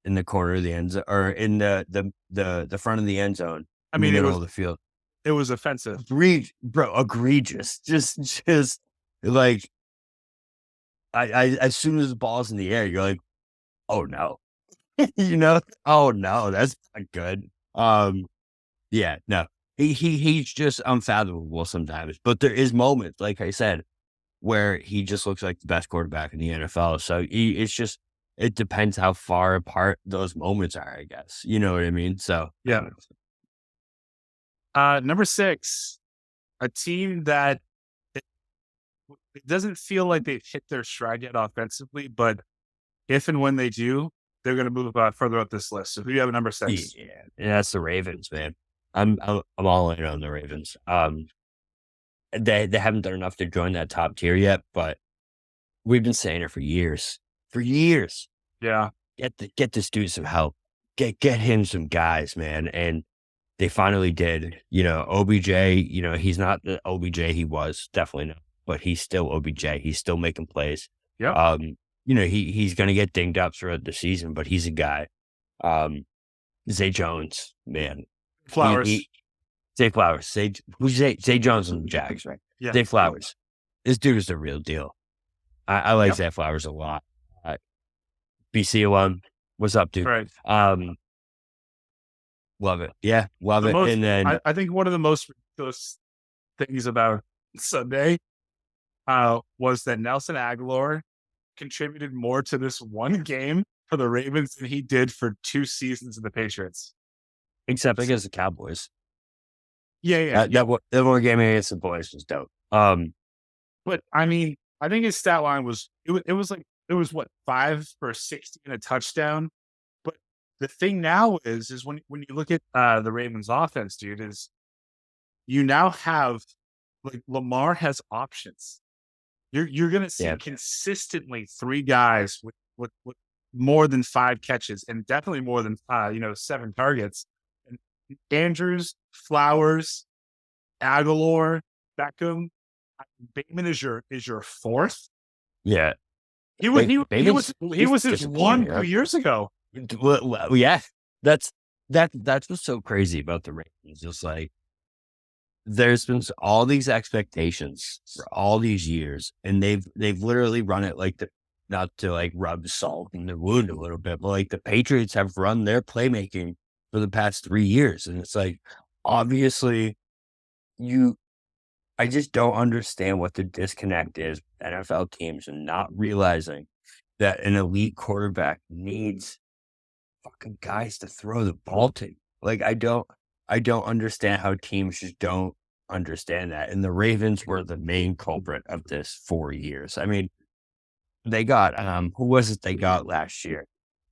B: in the corner of the end zone, or in the front of the end zone
A: I
B: in the
A: mean,
B: middle of the field.
A: it was offensive.
B: Egregious. Just like I as soon as the ball's in the air, you're like, oh no. Oh no, that's not good. Yeah, no. He's just unfathomable sometimes. But there is moments, like I said, where he just looks like the best quarterback in the NFL. So it depends how far apart those moments are, I guess. You know what I mean? So
A: Yeah. Number 6, a team that it doesn't feel like they've hit their stride yet offensively, but if and when they do, they're going to move further up this list. So who do you have at number 6?
B: yeah, that's the Ravens, man. I'm all in on the Ravens. They haven't done enough to join that top tier yet, but we've been saying it for years. For years.
A: Yeah.
B: Get this dude some help. Get him some guys, man. And they finally did. OBJ, he's not the OBJ he was, definitely not. But he's still OBJ. He's still making plays.
A: Yeah.
B: He's gonna get dinged up throughout the season, but he's a guy. Zay Jones, man.
A: Flowers.
B: Zay Flowers. Zay Jones and the Jags, right?
A: Yeah.
B: Zay Flowers. This dude is the real deal. I like Zay Flowers a lot. BC alum. What's up, dude?
A: Right.
B: Love it. Yeah, love it. And then
A: I think one of the most ridiculous things about Sunday was that Nelson Aguilar contributed more to this one game for the Ravens than he did for 2 seasons of the Patriots.
B: except against the Cowboys.
A: Yeah.
B: That one game against the boys was dope.
A: But I mean, I think his stat line was it was what, 5 for 60 and a touchdown. But the thing now is when you look at the Ravens offense, dude, is you now have, like, Lamar has options. You're gonna see consistently 3 guys with more than 5 catches and definitely more than 7 targets. And Andrews, Flowers, Aguilar, Beckham, Bateman is your 4th.
B: Yeah.
A: He was his 1 2 years ago.
B: Well, yeah. That's what's so crazy about the Ravens. Just like, there's been all these expectations for all these years, and they've literally run it like not to like rub salt in the wound a little bit, but like the Patriots have run their playmaking for the past 3 years. And it's like, obviously I just don't understand what the disconnect is with NFL teams and not realizing that an elite quarterback needs fucking guys to throw the ball to. Like, I don't understand how teams just don't understand that. And the Ravens were the main culprit of this for years. I mean, they got who was it they got last year?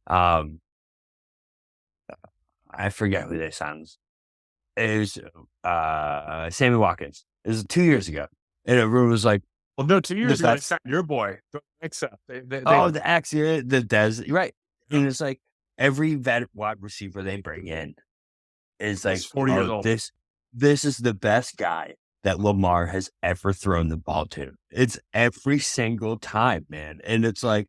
B: I forget who they signed. It was Sammy Watkins. It was 2 years ago. And everyone was like,
A: well, no, 2 years ago, they signed your boy, the X up.
B: The X, yeah, the Dez, right. And it's like, every vet wide receiver they bring in is like,
A: 40 years old.
B: This is the best guy that Lamar has ever thrown the ball to. It's every single time, man. And it's like,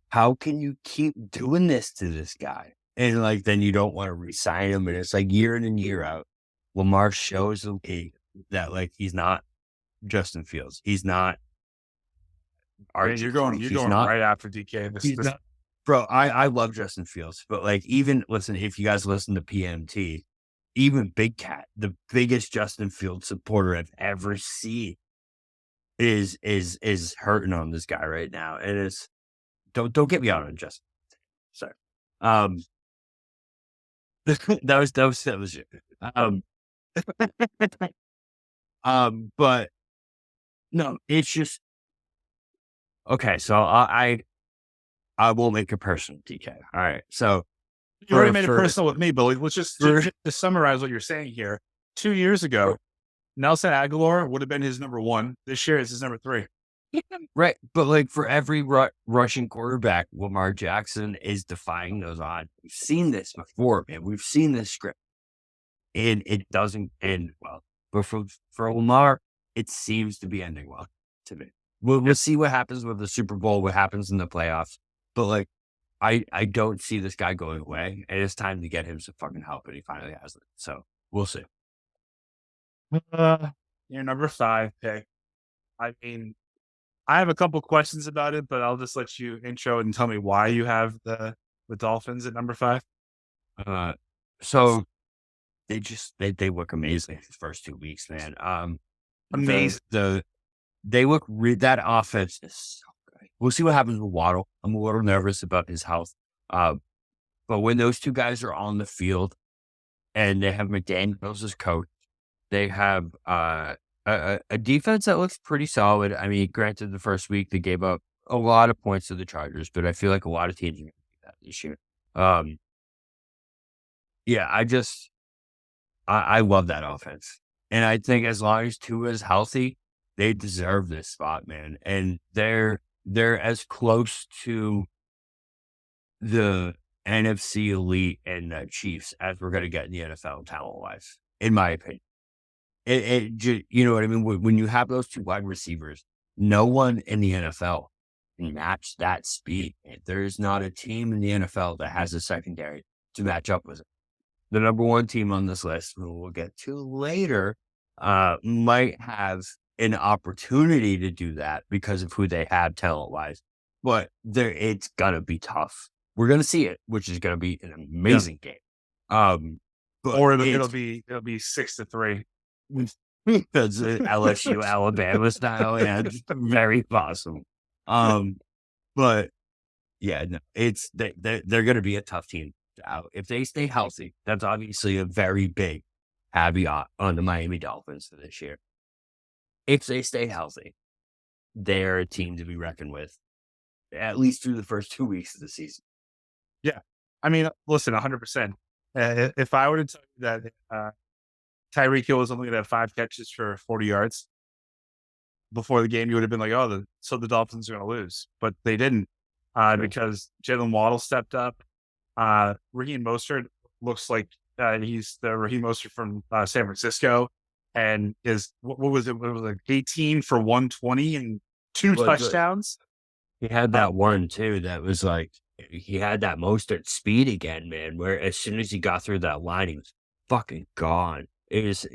B: how can you keep doing this to this guy? And like, then you don't want to re-sign him. And it's like, year in and year out, Lamar shows the league that, like, he's not Justin Fields. He's not.
A: You're going right after DK.
B: Bro, I love Justin Fields, but like, even listen, if you guys listen to PMT, even Big Cat, the biggest Justin Fields supporter I've ever seen, is hurting on this guy right now. And it's don't get me out on Justin. Sorry. That was it. But no, it's just okay. So I will make it personal, DK. All right. So
A: you already made it personal with me, but let's just to summarize what you're saying here. 2 years ago, Nelson Aguilar would have been his number 1. This year, it's his number 3.
B: Right. But like, for every rushing quarterback, Lamar Jackson is defying those odds. We've seen this before, man. We've seen this script. and it doesn't end well. But for Lamar, it seems to be ending well to me. We'll see what happens with the Super Bowl, what happens in the playoffs. But like, I don't see this guy going away, and it's time to get him some fucking help, and he finally has it. So we'll see.
A: Your number 5 pick. I mean, I have a couple questions about it, but I'll just let you intro and tell me why you have the Dolphins at number 5.
B: So they look amazing the first 2 weeks, man.
A: Amazing.
B: They look that offense is so good. We'll see what happens with Waddle. I'm a little nervous about his health. But when those two guys are on the field and they have McDaniels as coach, they have a defense that looks pretty solid. I mean, granted, the first week they gave up a lot of points to the Chargers, but I feel like a lot of teams are going to do that this year. Yeah, I love that offense. And I think as long as Tua is healthy, they deserve this spot, man. And they're as close to the NFC elite and the Chiefs as we're going to get in the NFL talent-wise, in my opinion. You know what I mean? When you have those two wide receivers, no one in the NFL can match that speed. There's not a team in the NFL that has a secondary to match up with it. The number one team on this list, who we'll get to later, might have an opportunity to do that because of who they have talent-wise. But it's going to be tough. We're going to see it, which is going to be an amazing game.
A: Or it'll be 6-3.
B: Because LSU, Alabama style, yeah, it's very possible. But yeah, no, they're going to be a tough team out if they stay healthy. That's obviously a very big caveat on the Miami Dolphins for this year. If they stay healthy, they're a team to be reckoned with, at least through the first 2 weeks of the season.
A: Yeah, I mean, listen, 100%. If I were to tell you that Tyreek Hill was only going to have 5 catches for 40 yards before the game, you would have been like, oh, so the Dolphins are going to lose. But they didn't because Jalen Waddle stepped up. Raheem Mostert looks like he's the Raheem Mostert from San Francisco and is, what was it? It was like 18 for 120 and 2 touchdowns.
B: He had that one, too, that was like, he had that Mostert speed again, man, where as soon as he got through that line, he was fucking gone. It was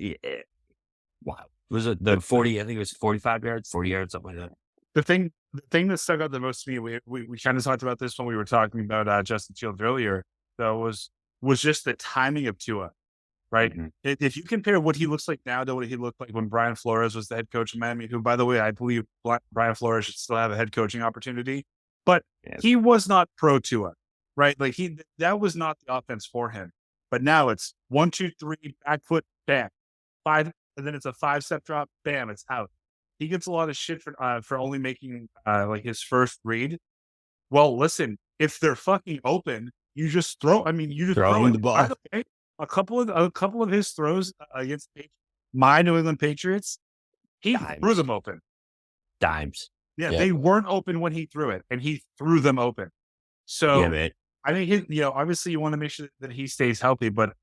B: wow. Was it the 40? I think it was 45 yards, 40 yards, something like that.
A: The thing that stuck out the most to me, we kind of talked about this when we were talking about Justin Fields earlier, though, was just the timing of Tua, right? Mm-hmm. If you compare what he looks like now to what he looked like when Brian Flores was the head coach of Miami, who, by the way, I believe Brian Flores should still have a head coaching opportunity, but he was not pro Tua, right? Like that was not the offense for him. But now it's 1, 2, 3, back foot, bam, 5, and then it's a 5-step drop, bam, it's out. He gets a lot of shit for only making like his first read. Well, listen, if they're fucking open, you just throw. I mean, you just throw
B: the ball.
A: Okay? A couple of his throws against my New England Patriots, he threw them open.
B: Dimes.
A: Yeah, they weren't open when he threw it, and he threw them open. So I think obviously you want to make sure that he stays healthy, but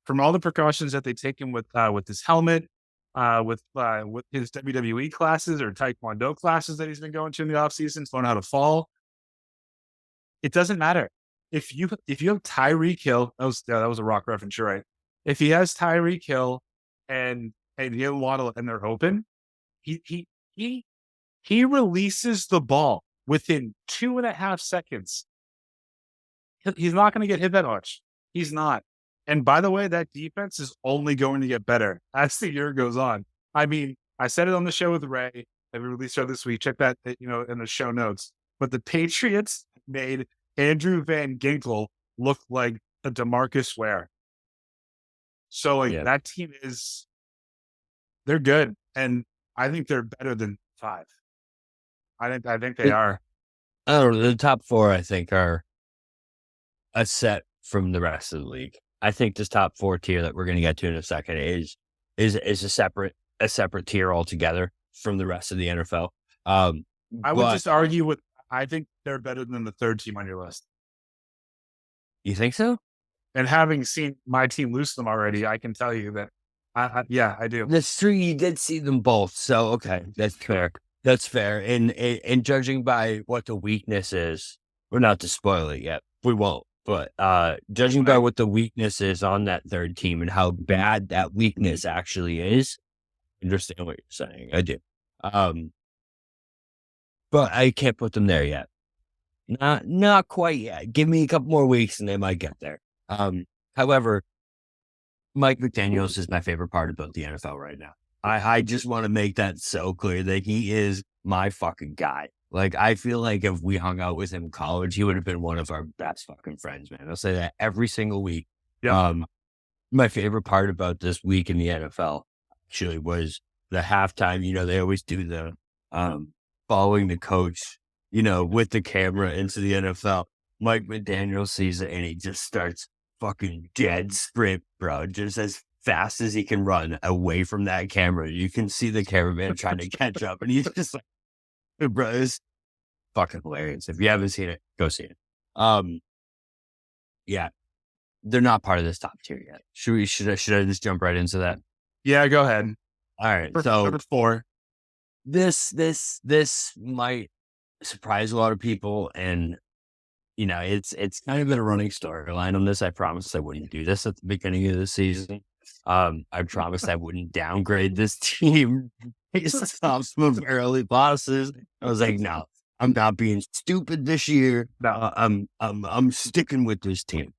A: from all the precautions that they take him with his helmet, with his WWE classes or Taekwondo classes that he's been going to in the offseason to learn how to fall, it doesn't matter. If you have Tyreek Hill, that was a Rock reference, you're right. If he has Tyreek Hill and Jalen Waddle and they're open, he releases the ball within 2.5 seconds. He's not going to get hit that much. He's not. And by the way, that defense is only going to get better as the year goes on. I mean, I said it on the show with Ray that we released this week. Check that, in the show notes. But the Patriots made Andrew Van Ginkel look like a DeMarcus Ware. So that team they're good. And I think they're better than 5. I think they are.
B: I don't know. The top 4, I think, are a set from the rest of the league. I think this top 4 tier that we're going to get to in a second is a separate tier altogether from the rest of the NFL.
A: I would just argue I think they're better than the 3rd team on your list.
B: You think so?
A: And having seen my team lose them already, I can tell you that, I do.
B: That's true. You did see them both. So, okay. That's fair. That's fair. And judging by what the weakness is, we're not to spoil it yet. We won't. But judging by what the weakness is on that third team and how bad that weakness actually is, I understand what you're saying. I do. But I can't put them there yet. Not quite yet. Give me a couple more weeks and they might get there. However, Mike McDaniels is my favorite part about the NFL right now. I just want to make that so clear that he is my fucking guy. Like, I feel like if we hung out with him in college, he would have been one of our best fucking friends, man. I'll say that every single week.
A: Yep.
B: My favorite part about this week in the NFL actually was the halftime. You know, they always do the following the coach, you know, with the camera into the NFL. Mike McDaniel sees it and he just starts fucking dead sprint, bro. Just as fast as he can run away from that camera. You can see the cameraman trying to catch up and he's just like, bro, it's fucking hilarious. If you haven't seen it, go see it. Yeah, they're not part of this top tier yet. Should I just jump right into that?
A: Yeah, go ahead.
B: All right. So
A: number 4.
B: This might surprise a lot of people, and you know, it's kind of been a running storyline on this. I promised I wouldn't do this at the beginning of the season. I promised I wouldn't downgrade this team based off some of early losses. I was like, no, I'm not being stupid this year. No, I'm sticking with this team.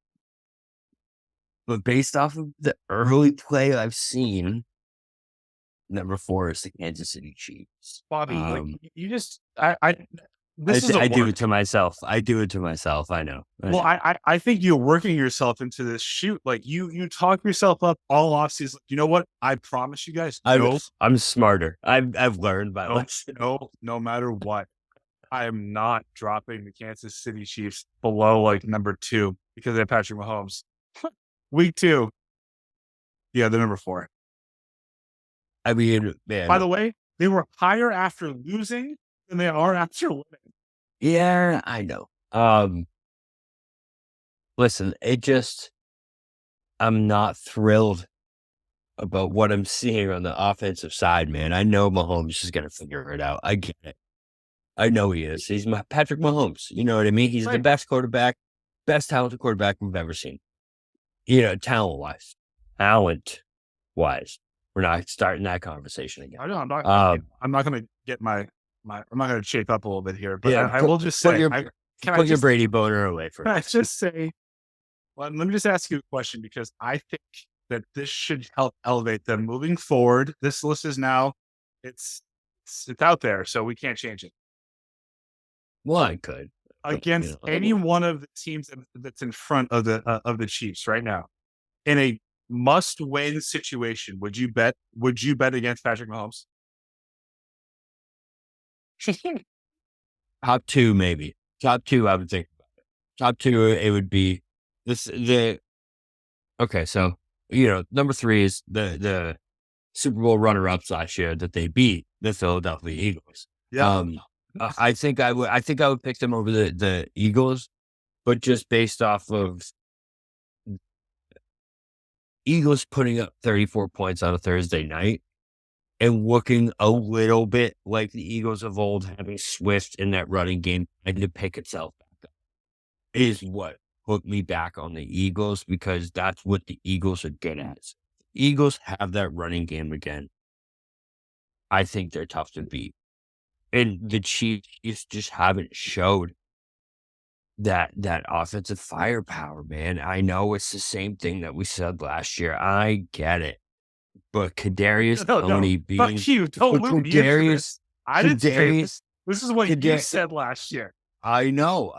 B: But based off of the early play I've seen, number 4 is the Kansas City Chiefs.
A: Bobby, like, you just,
B: I do it to myself. I do it to myself. I know.
A: Well, I think you're working yourself into this shoot. Like, you talk yourself up all off season. You know what? I promise you guys.
B: I'm smarter. I've learned by lesson.
A: No matter what, I am not dropping the Kansas City Chiefs below like number 2 because they have Patrick Mahomes. Week 2. Yeah, they're number 4.
B: I mean, man.
A: By the way, they were higher after losing than they are after winning.
B: Yeah, I know. Listen, I'm not thrilled about what I'm seeing on the offensive side, man. I know Mahomes is going to figure it out. I get it. I know he is. He's Patrick Mahomes. You know what I mean? He's the best quarterback, best talented quarterback we've ever seen. You know, talent-wise. We're not starting that conversation again.
A: I know, I'm not going to get I'm not going to shape up a little bit here, but I will just say,
B: put your Brady boner away for
A: Can I just say, well, let me just ask you a question, because I think that this should help elevate them moving forward. This list is now, it's out there, so we can't change it.
B: Well, I could.
A: Against any one of the teams that's in front of the Chiefs right now, in a must-win situation, would you bet against Patrick Mahomes?
B: Top 2, maybe. Top 2, I would think about it. Top 2, it would be okay, so, you know, number 3 is the Super Bowl runner-ups last year that they beat the Philadelphia Eagles.
A: Yeah.
B: I think I would pick them over the Eagles, but just based off of Eagles putting up 34 points on a Thursday night and looking a little bit like the Eagles of old, having Swift in that running game and to pick itself back up is what put me back on the Eagles, because that's what the Eagles are good at. Eagles have that running game again. I think they're tough to beat. And the Chiefs just haven't showed that offensive firepower, man. I know it's the same thing that we said last year. I get it. But Kadarius Toney being...
A: Fuck you. Don't loop me into this. I didn't say this. This is what you said last year.
B: I know.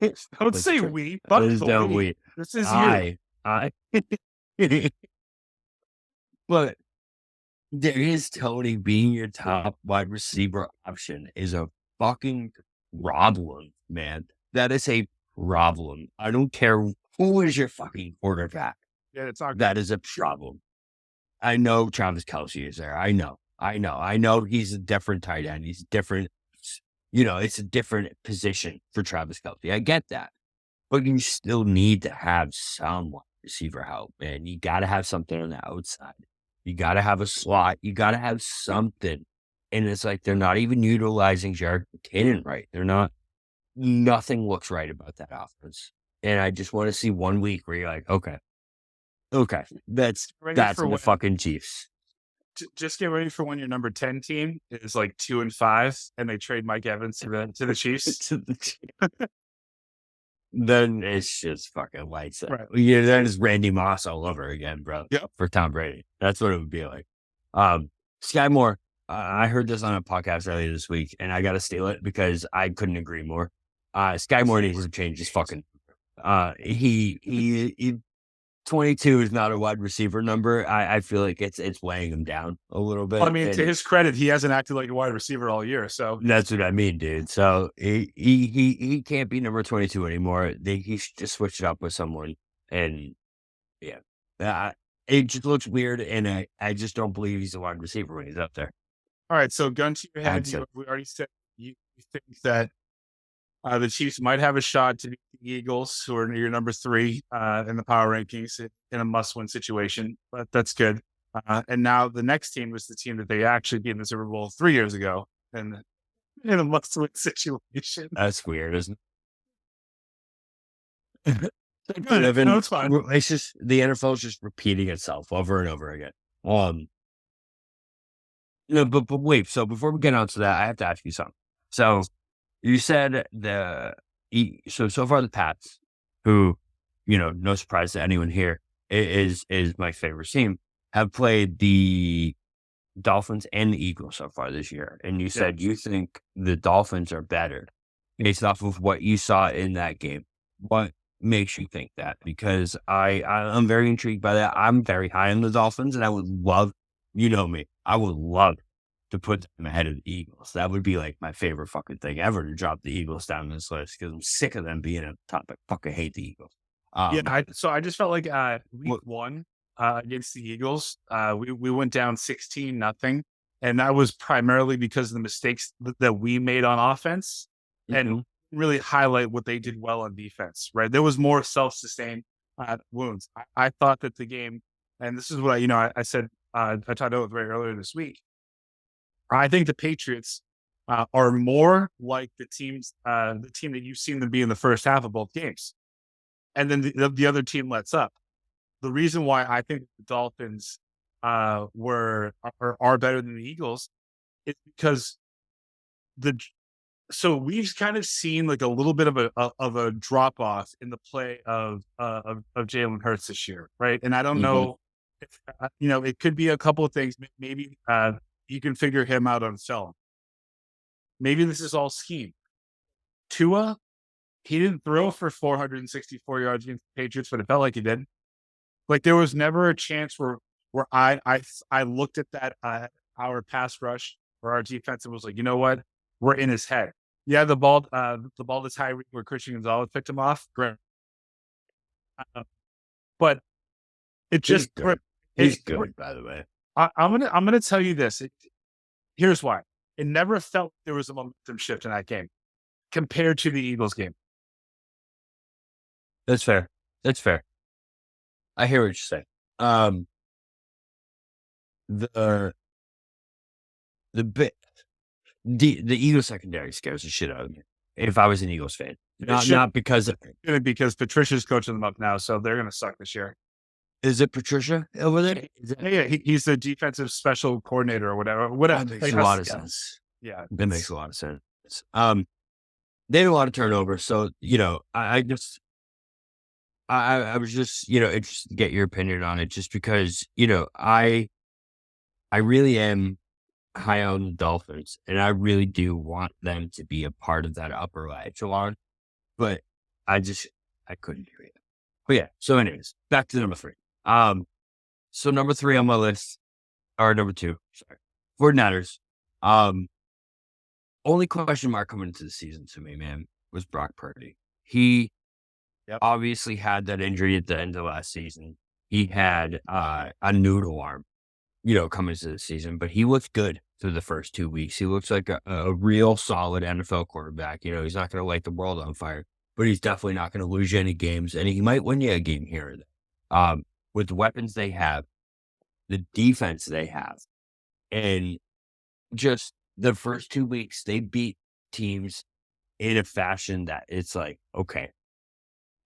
A: Don't say we. Fuck the we. This is you.
B: But Kadarius Toney being your top wide receiver option is a fucking problem, man. That is a problem. I don't care who is your fucking quarterback.
A: Yeah, it's not.
B: That is a problem. I know Travis Kelce is there. I know he's a different tight end. He's different. You know, it's a different position for Travis Kelce. I get that. but you still need to have some wide receiver help, man. You got to have something on the outside. You got to have a slot. You got to have something. And it's like they're not even utilizing Jared McKinnon right. They're not. Nothing looks right about that offense. And I just want to see 1 week where you're like, okay, that's
A: for
B: the fucking Chiefs.
A: Just get ready for when your number 10 team is like 2-5 and they trade Mike Evans to the Chiefs.
B: Then it's just fucking lights out.
A: Right.
B: Yeah, that is Randy Moss all over again, bro.
A: Yep.
B: For Tom Brady. That's what it would be like. Sky Moore, I heard this on a podcast earlier this week, and I got to steal it because I couldn't agree more. Sky Moore needs to change his fucking. He 22 is not a wide receiver number. I feel like it's weighing him down a little bit.
A: I mean, to his credit, he hasn't acted like a wide receiver all year. So
B: that's what I mean, dude. So he can't be number 22 anymore. He should just switch it up with someone. And yeah, it just looks weird. And I just don't believe he's a wide receiver when he's up there.
A: All right. So gun to your head, we already said you think that the Chiefs might have a shot to beat the Eagles, who are your number 3 in the power rankings in a must-win situation. But that's good. And now the next team was the team that they actually beat in the Super Bowl 3 years ago, and in a must-win situation.
B: That's weird, isn't
A: it? No, it's fine.
B: It's just the NFL is just repeating itself over and over again. But wait. So before we get on to that, I have to ask you something. So you said so far the Pats, who, no surprise to anyone here, is my favorite team, have played the Dolphins and the Eagles so far this year. And you said you think the Dolphins are better based off of what you saw in that game. What makes you think that? Because I'm very intrigued by that. I'm very high on the Dolphins, and I would love, me, I would love to put them ahead of the Eagles. That would be like my favorite fucking thing ever, to drop the Eagles down this list, because I'm sick of them being at the top. I fucking hate the Eagles.
A: So I just felt like week 1 against the Eagles, we went down 16-0, and that was primarily because of the mistakes that we made on offense, and really highlight what they did well on defense. Right, there was more self-sustained wounds. I thought that the game, and this is what I said. I talked about it very earlier this week. I think the Patriots are more like the team that you've seen them be in the first half of both games, and then the other team lets up. The reason why I think the Dolphins are better than the Eagles is because so we've kind of seen like a little bit of a drop off in the play of Jalen Hurts this year, right? And I don't know if it could be a couple of things. Maybe you can figure him out on film. Maybe this is all scheme. Tua, he didn't throw for 464 yards against the Patriots, but it felt like he did. Like, there was never a chance where I looked at that our pass rush or our defense and was like, you know what, we're in his head. Yeah, the ball to Tyreek where Christian Gonzalez picked him off. Great. But it just
B: he's good, by the way.
A: I'm gonna tell you this. Here's why. It never felt there was a momentum shift in that game compared to the Eagles game.
B: That's fair. I hear what you're saying. The Eagles secondary scares the shit out of me. If I was an Eagles fan, not because
A: Patricia's coaching them up now, so they're gonna suck this year.
B: Is it Patricia over there?
A: Yeah, he's the defensive special coordinator or whatever.
B: That makes a lot of sense.
A: Yeah,
B: that makes a lot of sense. They had a lot of turnover, so I was just interested to get your opinion on it, just because I really am high on the Dolphins, and I really do want them to be a part of that upper echelon, but I couldn't do it. But yeah, so anyways, back to number 3. So number 3 on my list, or number 2, sorry, 49ers. Only question mark coming into the season to me, man, was Brock Purdy. He obviously had that injury at the end of last season. He had a noodle arm, coming into the season, but he looked good through the first 2 weeks. He looks like a real solid NFL quarterback. He's not going to light the world on fire. but he's definitely not going to lose you any games, and he might win you a game here or there. With the weapons they have, the defense they have, and just the first 2 weeks, they beat teams in a fashion that it's like, okay,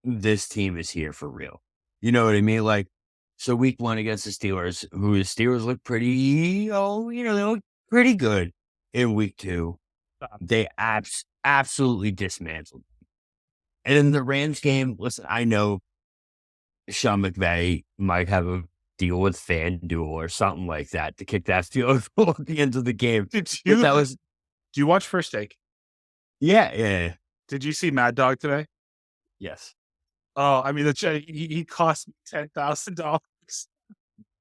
B: this team is here for real. You know what I mean? Like, so week 1 against the Steelers, who the Steelers look pretty, they look pretty good. In week 2, they absolutely dismantled. And in the Rams game, listen, I know Sean McVay might have a deal with FanDuel or something like that to kick that field goal at the end of the game.
A: Do you watch First Take?
B: Yeah.
A: Did you see Mad Dog today?
B: Yes.
A: Oh, I mean, he cost me $10,000.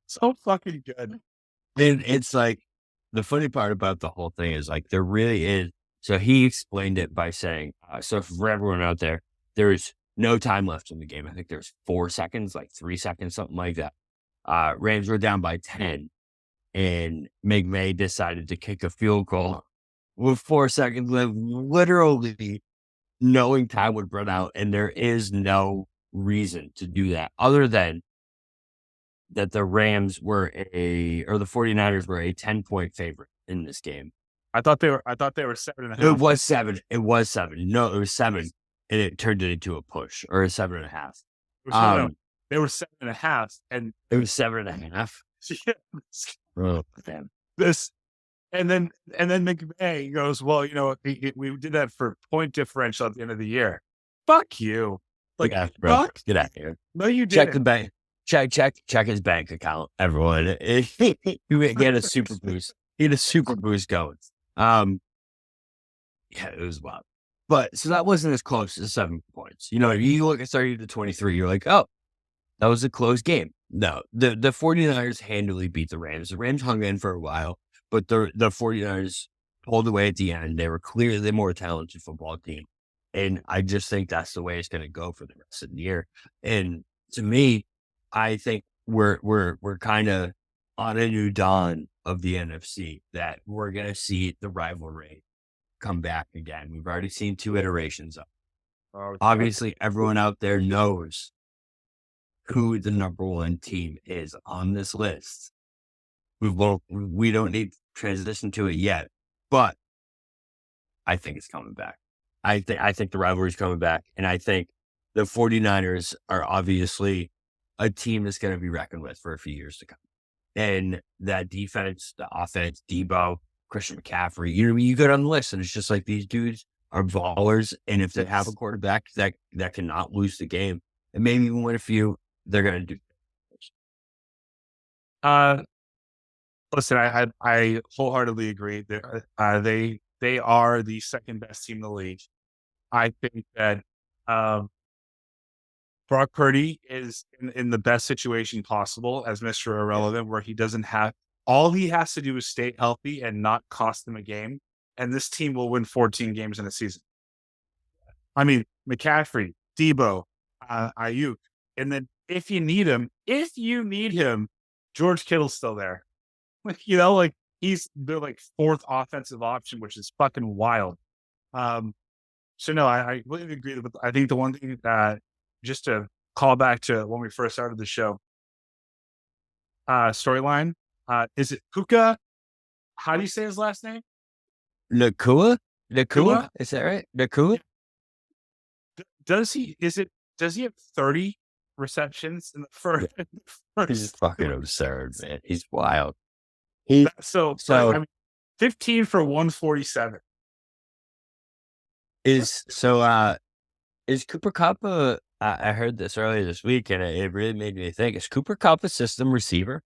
A: So fucking good.
B: And it's like, the funny part about the whole thing is like, there really is. So he explained it by saying, so for everyone out there, there's no time left in the game. I think there's 4 seconds, like 3 seconds, something like that. Rams were down by 10, and McVay decided to kick a field goal with 4 seconds left, literally knowing time would run out. And there is no reason to do that other than that the Rams or the 49ers were a 10-point favorite in this game.
A: I thought they were 7.5.
B: It was 7. No, it was 7. And it turned it into a push or a 7.5.
A: They were 7.5, and
B: it was 7.5.
A: Yeah.
B: Oh, damn.
A: And then McVay goes, well, we did that for point differential at the end of the year. Fuck you. Like,
B: bro, get out of here.
A: No, you didn't.
B: Check the bank. Check his bank account, everyone. He had a super boost. He had a super boost going. Yeah, it was wild. But so that wasn't as close as 7 points. You look at 30-23, you're like, oh, that was a close game. No, the 49ers handily beat the Rams. The Rams hung in for a while, but the 49ers pulled away at the end. They were clearly the more talented football team. And I just think that's the way it's going to go for the rest of the year. And to me, I think we're kind of on a new dawn of the NFC, that we're going to see the rivalry come back again. We've already seen 2 iterations of it. Obviously, everyone out there knows who the number 1 team is on this list. We don't need to transition to it yet, but I think it's coming back. I think the rivalry is coming back, and I think the 49ers are obviously a team that's going to be reckoned with for a few years to come. And that defense, the offense, Debo, Christian McCaffrey, you go down the list, and it's just like these dudes are ballers. And if they have a quarterback that cannot lose the game and maybe even win a few, they're going to do.
A: Listen, I wholeheartedly agree. They are the second best team in the league. I think that Brock Purdy is in the best situation possible as Mr. Irrelevant, where he doesn't have, all he has to do is stay healthy and not cost them a game. And this team will win 14 games in a season. I mean, McCaffrey, Debo, Ayuk. And then if you need him, George Kittle's still there. Like he's their like 4th offensive option, which is fucking wild. So no, I really agree. But I think the one thing that, just to call back to when we first started the show, storyline, is it Puka? How do you say his last name?
B: Nakua? Is that right? Nakua?
A: Does he have 30 receptions in the first?
B: He's fucking absurd, man. He's wild.
A: So I mean, 15 for 147.
B: Is Cooper Kupp I heard this earlier this week, and it really made me think, is Cooper Kupp a system receiver?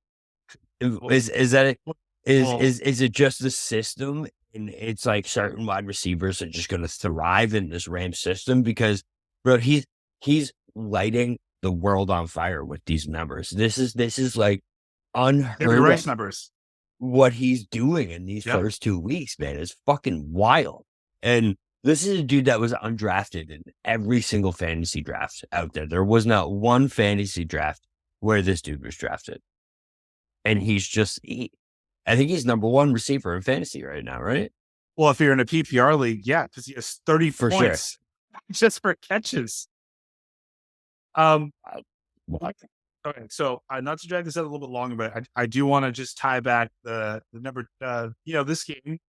B: Is it just the system, and it's like certain wide receivers are just going to thrive in this Rams system? Because, bro, he's lighting the world on fire with these numbers. This is like unheard of
A: numbers.
B: What he's doing in these first 2 weeks, man, is fucking wild. And this is a dude that was undrafted in every single fantasy draft out there. There was not one fantasy draft where this dude was drafted. And he's I think he's number 1 receiver in fantasy right now, right?
A: Well, if you're in a PPR league, yeah, because he has 30
B: for
A: points. just for catches.
B: What?
A: Okay, so not to drag this out a little bit longer, but I do want to just tie back the number, this game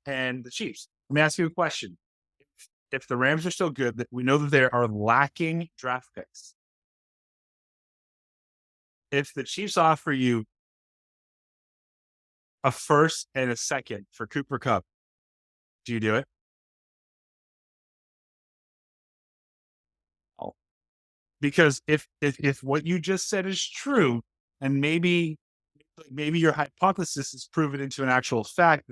A: and the Chiefs. Let me ask you a question. If the Rams are still good, that we know that they are lacking draft picks. If the Chiefs offer you a first and a second for Cooper Kupp, do you do it?
B: Oh.
A: Because if what you just said is true, and maybe your hypothesis is proven into an actual fact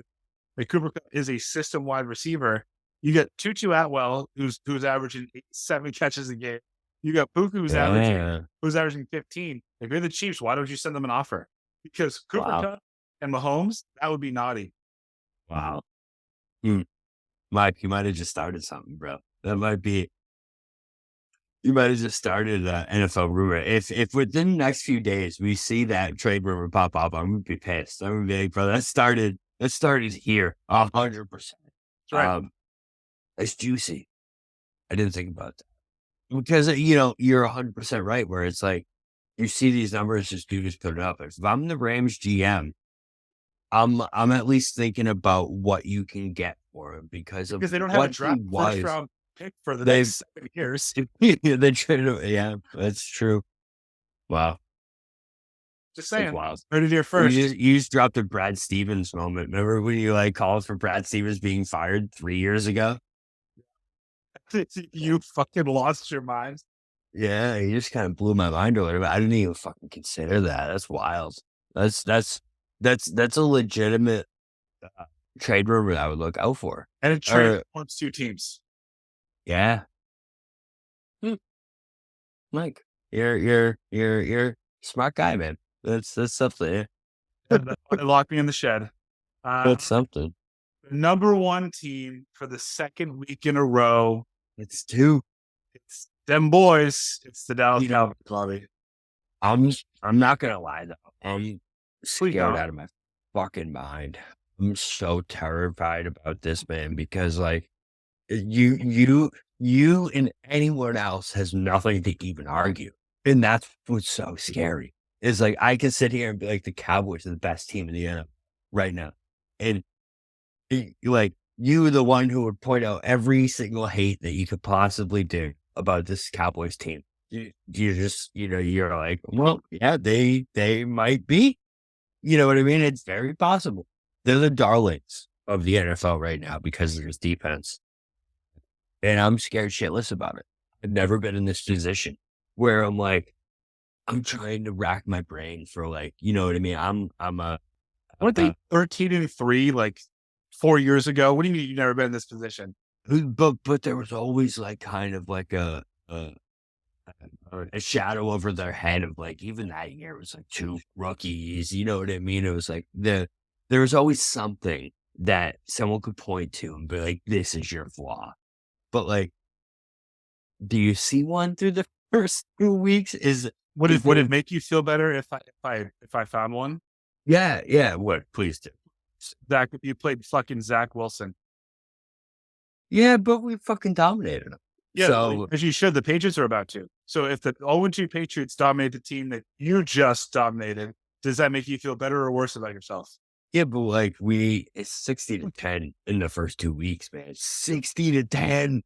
A: that Cooper Kupp is a system-wide receiver, you get Tutu Atwell, who's averaging 7 catches a game. You got Puka, who's averaging 15. If you're the Chiefs, why don't you send them an offer? Because Cooper Kupp and Mahomes, that would be naughty.
B: Wow. Mike, you might have just started something, bro. That might be. You might have just started an NFL rumor. If within the next few days we see that trade rumor pop up, I'm gonna be pissed. I'm gonna be like, bro, that started here, 100%.
A: That's right.
B: It's juicy. I didn't think about that because you're 100% right. Where it's like you see these numbers, just dudes put it up. If I'm the Rams GM, I'm at least thinking about what you can get for him because
A: they don't have a draft first round pick for the next 7 years.
B: They traded. Yeah, that's true. Wow.
A: Just saying.
B: Wow.
A: Heard it here first.
B: You just dropped a Brad Stevens moment. Remember when you called for Brad Stevens being fired 3 years ago?
A: You fucking lost your mind.
B: Yeah, you just kind of blew my mind a little bit. I didn't even fucking consider that. That's wild. That's a legitimate trade rumor I would look out for.
A: And it transforms 2 teams.
B: Yeah. Mike, you're a smart guy, man. That's something.
A: Lock me in the shed.
B: That's something.
A: Number 1 team for the second week in a row.
B: It's 2.
A: It's them boys. It's the Dallas Cowboys.
B: I'm not gonna lie though. I'm scared out of my fucking mind. I'm so terrified about this, man, because you and anyone else has nothing to even argue. And that's what's so scary. Is I can sit here and be like, the Cowboys are the best team in the NFL right now. And you, the one who would point out every single hate that you could possibly do about this Cowboys team. You just, you're like, well, yeah, they might be. You know what I mean? It's very possible. They're the darlings of the NFL right now because of this defense. And I'm scared shitless about it. I've never been in this position where I'm trying to rack my brain for you know what I mean?
A: Weren't they 13-3 4 years ago? What do you mean you've never been in this position?
B: But there was always kind of a shadow over their head of even that year it was 2 rookies. You know what I mean? It was there was always something that someone could point to and be like, this is your flaw. But do you see one through the first 2 weeks?
A: Would it make you feel better if I found one?
B: Yeah. What? Please do.
A: Zach, you played fucking Zach Wilson.
B: Yeah, but we fucking dominated them.
A: Yeah,
B: so
A: as you should. The Patriots are about to. So if the 0-2 Patriots dominate the team that you just dominated, does that make you feel better or worse about yourself?
B: Yeah, but it's 60-10 in the first 2 weeks, man. 60-10.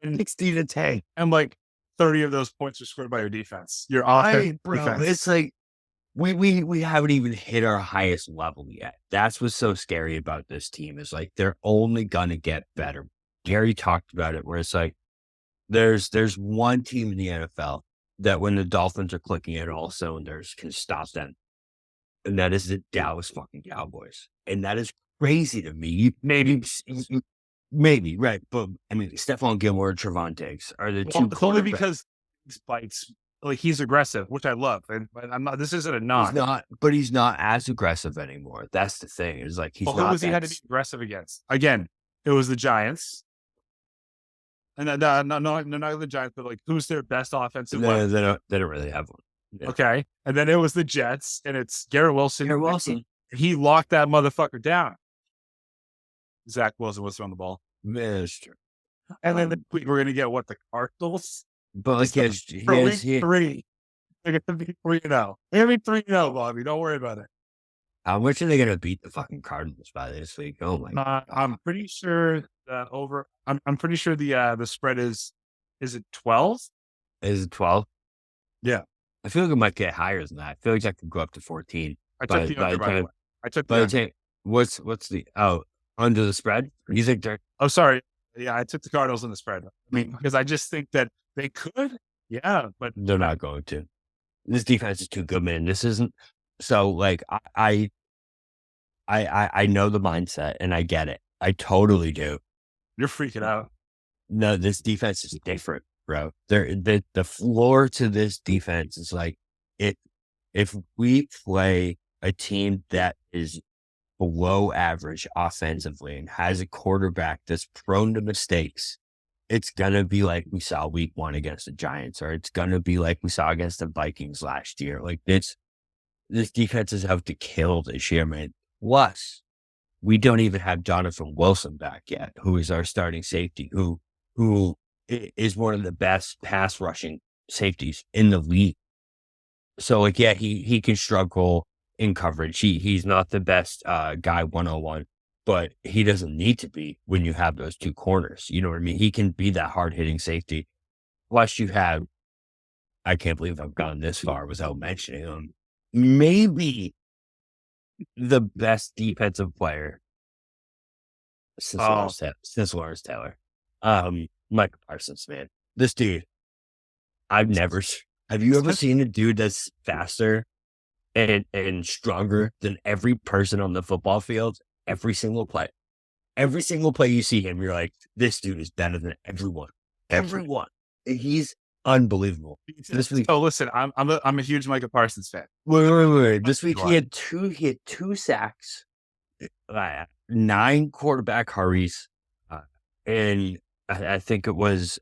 A: And
B: 60-10.
A: And 30 of those points are scored by your defense. Your offense.
B: Bro,
A: defense.
B: It's we haven't even hit our highest level yet. That's what's so scary about this team is they're only gonna get better. Gary talked about it where it's there's one team in the NFL that when the Dolphins are clicking at all cylinders can stop them. And that is the Dallas fucking Cowboys. And that is crazy to me. Maybe, right. But I mean, Stephon Gilmore and Trevon Diggs are the two.
A: It's only because he bites. He's aggressive, which I love. And I'm not, this isn't a knock.
B: He's not as aggressive anymore. That's the thing. It's he's not.
A: Who was he had to be aggressive against? Again, it was the Giants. And no, not the Giants, but who's their best offensive weapon?
B: They don't really have one.
A: Yeah. Okay. And then it was the Jets, and it's Garrett Wilson.
B: Garrett Wilson.
A: He locked that motherfucker down. Zach Wilson was throwing the ball.
B: Mister.
A: And then we're going to get what, the Cardinals?
B: But like,
A: For week 3. They're going to be 3-0. They're going to be 3-0, Bobby. Don't worry about it.
B: how much are they going to beat the fucking Cardinals by this week? Oh my God.
A: I'm pretty sure that I'm pretty sure the spread is it 12?
B: Is it 12?
A: Yeah.
B: I feel like it might get higher than that. I feel like that could go up to 14.
A: I took the under, by the way. I took the under.
B: What's the under the spread? You think they're
A: Oh, sorry. Yeah, I took the Cardinals in the spread. I mean, because I just think that they could. Yeah, but
B: they're not going to. This defense is too good, man. This isn't so like I know the mindset and I get it. I totally do.
A: You're freaking out.
B: No, this defense is different, bro. The floor to this defense is like if we play a team that is below average offensively and has a quarterback that's prone to mistakes, it's gonna be like we saw week 1 against the Giants, or it's gonna be like we saw against the Vikings last year. Like this defense is out to kill this year, man. Plus, we don't even have Jonathan Wilson back yet, who is our starting safety, who is one of the best pass rushing safeties in the league. So like, yeah, he can struggle in coverage. He's not the best guy 101, but he doesn't need to be when you have those two corners. You know what I mean? He can be that hard hitting safety. Plus you have, I can't believe I've gone this far without mentioning him, maybe the best defensive player since Lawrence Taylor. Micah Parsons, man. This dude, have you ever seen a dude that's faster and stronger than every person on the football field? Every single play you see him, you're like, this dude is better than everyone. He's unbelievable. This week,
A: listen, I'm a huge Micah Parsons fan.
B: Wait. This week he had two sacks, 9 quarterback hurries, and I think it was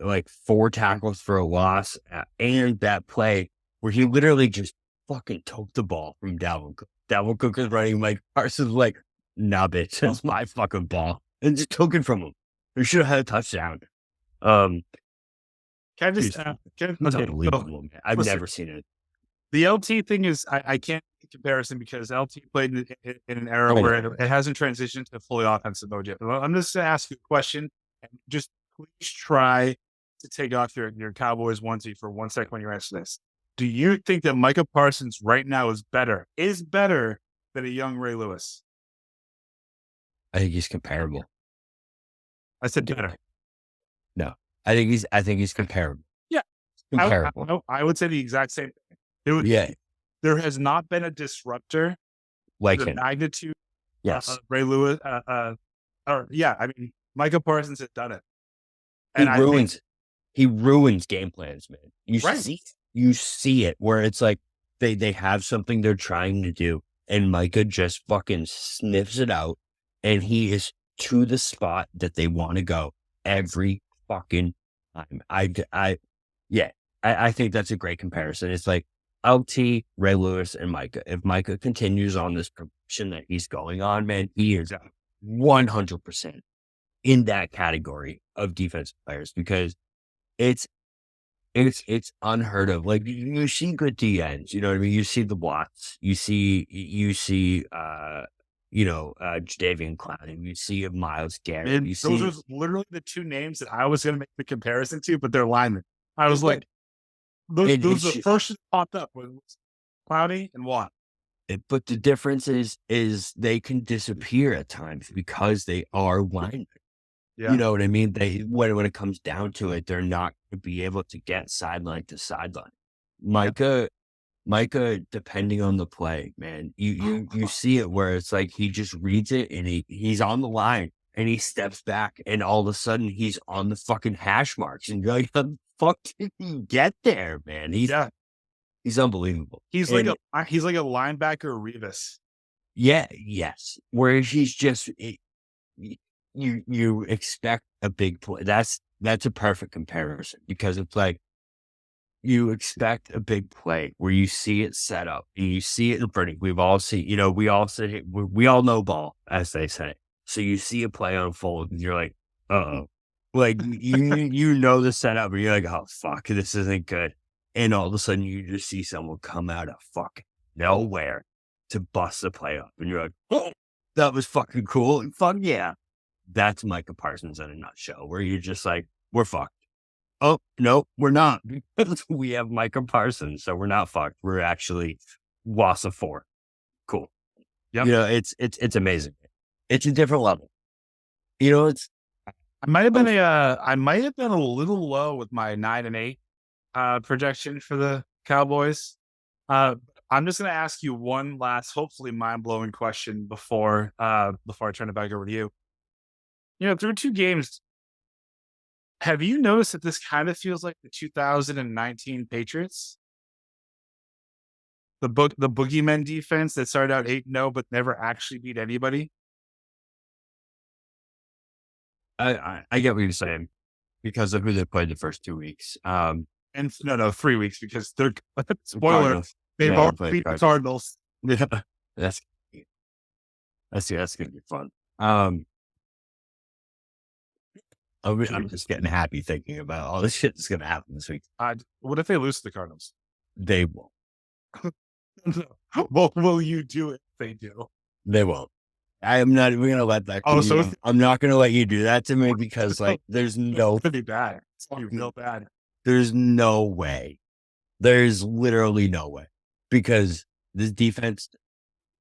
B: like 4 tackles for a loss, and that play where he literally just fucking took the ball from Dalvin Cook. Dalvin Cook is running, Mike Parsons like, nah, bitch, that's my fucking ball, and just took it from him. He should have had a touchdown.
A: Can I just
B: unbelievable, man. I've never seen it.
A: The LT thing is, I can't make a comparison because LT played in an era where it hasn't transitioned to fully offensive mode yet. I'm just going to ask you a question, and just please try to take off your Cowboys onesie for 1 second when you answer this. Do you think that Micah Parsons right now is better than a young Ray Lewis?
B: I think he's comparable.
A: I said better.
B: No, I think he's comparable.
A: Yeah,
B: comparable.
A: I would say the exact same thing. There has not been a disruptor
B: like
A: the
B: him.
A: Magnitude.
B: Yes,
A: Ray Lewis. I mean, Micah Parsons has done it,
B: and he ruins game plans, man. You see it where it's like they have something they're trying to do, and Micah just fucking sniffs it out, and he is to the spot that they want to go every fucking time. I think that's a great comparison. It's like LT, Ray Lewis, and Micah. If Micah continues on this progression that he's going on, man, he is 100% in that category of defensive players, because it's unheard of. Like, you see good DNs, you know what I mean? You see the Watts, you see Jadeveon Clowney, you see Myles Garrett.
A: Those are literally the 2 names that I was going to make the comparison to, but they're linemen. I was like, those are the first that popped up was Clowney and Watt.
B: But the difference is they can disappear at times because they are linemen. Yeah. You know what I mean? When it comes down to it, they're not going to be able to get sideline to sideline. Micah, depending on the play, man, you see it where it's like he just reads it and he's on the line and he steps back and all of a sudden he's on the fucking hash marks and you're like, how the fuck did he get there, man? He's unbelievable.
A: He's like a linebacker Revis.
B: Yeah, yes. Whereas he's just you expect a big play. That's a perfect comparison, because it's like you expect a big play where you see it set up and you see it in front of you. We've all seen, we all know ball, as they say. So you see a play unfold and you're like, uh-oh. Like, you know the setup, and you're like, oh, fuck, this isn't good. And all of a sudden, you just see someone come out of fucking nowhere to bust the play up. And you're like, oh, that was fucking cool. And fuck yeah. That's Micah Parsons in a nutshell, where you're just like, we're fucked. Oh, no, we're not. Because we have Micah Parsons, so we're not fucked. We're actually loss of 4. Cool.
A: Yep.
B: You know, it's amazing. It's a different level. You know,
A: I might have been a little low with my 9-8 projection for the Cowboys. I'm just going to ask you one last, hopefully mind-blowing question before I turn it back over to you. You know, through 2 games, have you noticed that this kind of feels like the 2019 Patriots? The boogeyman defense that started out 8-0 but never actually beat anybody.
B: I get what you're saying because of who they played the first 2 weeks.
A: And no, 3 weeks because they're spoiler.
B: Cardinals.
A: They've
B: Yeah,
A: already
B: played
A: beat the
B: Cardinals.
A: Cardinals.
B: Yeah, that's gonna be fun. I'm just getting happy thinking about all this shit that's gonna happen this week.
A: What if they lose to the Cardinals?
B: They won't.
A: What will you do if they do?
B: They won't. I am not even gonna let that. I'm not gonna let you do that to me because, like, there's no.
A: It's gonna be bad. It's gonna be real bad.
B: There's no way. There's literally no way because this defense,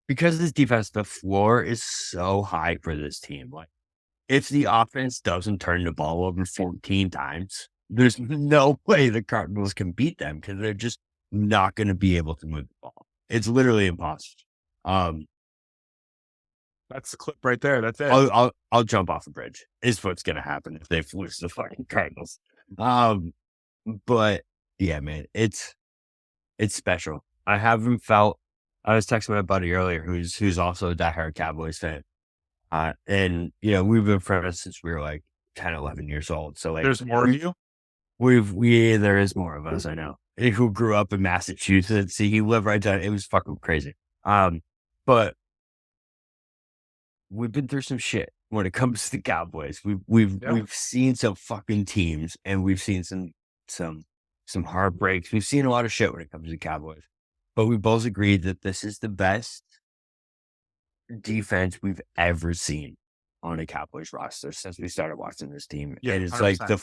B: the floor is so high for this team. Like, if the offense doesn't turn the ball over 14 times, there's no way the Cardinals can beat them because they're just not going to be able to move the ball. It's literally impossible.
A: That's the clip right there. That's it.
B: I'll jump off a bridge. Is what's going to happen if they lose the fucking Cardinals. But yeah, man, it's special. I haven't felt. I was texting my buddy earlier, who's also a diehard Cowboys fan. And you know, we've been friends since we were like 10, 11 years old. So like,
A: there's more of you.
B: There is more of us. I know, who grew up in Massachusetts. See, he lived right down. It was fucking crazy. But we've been through some shit when it comes to the Cowboys. We've seen some fucking teams, and we've seen some heartbreaks. We've seen a lot of shit when it comes to the Cowboys. But we both agreed that this is the best defense we've ever seen on a Cowboys roster since we started watching this team.
A: Yeah,
B: and it's
A: 100%.
B: like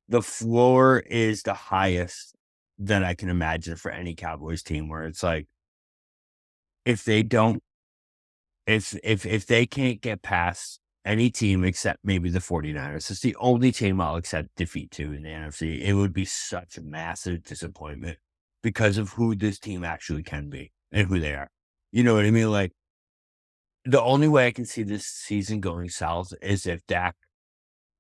B: the floor is the highest that I can imagine for any Cowboys team, where it's like, if they don't, if they can't get past any team except maybe the 49ers, it's the only team I'll accept defeat to in the NFC. It would be such a massive disappointment because of who this team actually can be and who they are. You know what I mean? Like, the only way I can see this season going south is if Dak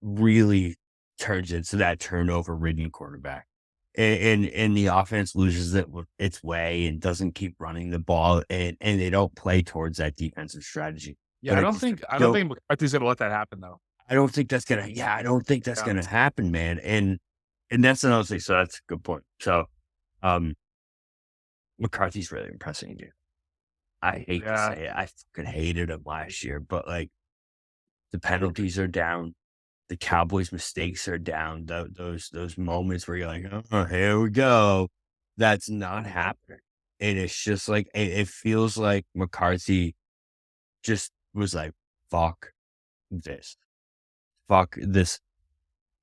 B: really turns into that turnover-ridden quarterback, and the offense loses its way and doesn't keep running the ball, and they don't play towards that defensive strategy.
A: Yeah,
B: But
A: I don't think McCarthy's gonna let that happen though.
B: I don't think that's gonna. Yeah, I don't think that's gonna happen, man. And that's another thing. So that's a good point. So, McCarthy's really impressing you. I hate to say it. I fucking hated him last year, but like, the penalties are down. The Cowboys' mistakes are down. Those moments where you're like, oh, here we go. That's not happening. And it's just like, it feels like McCarthy just was like, fuck this,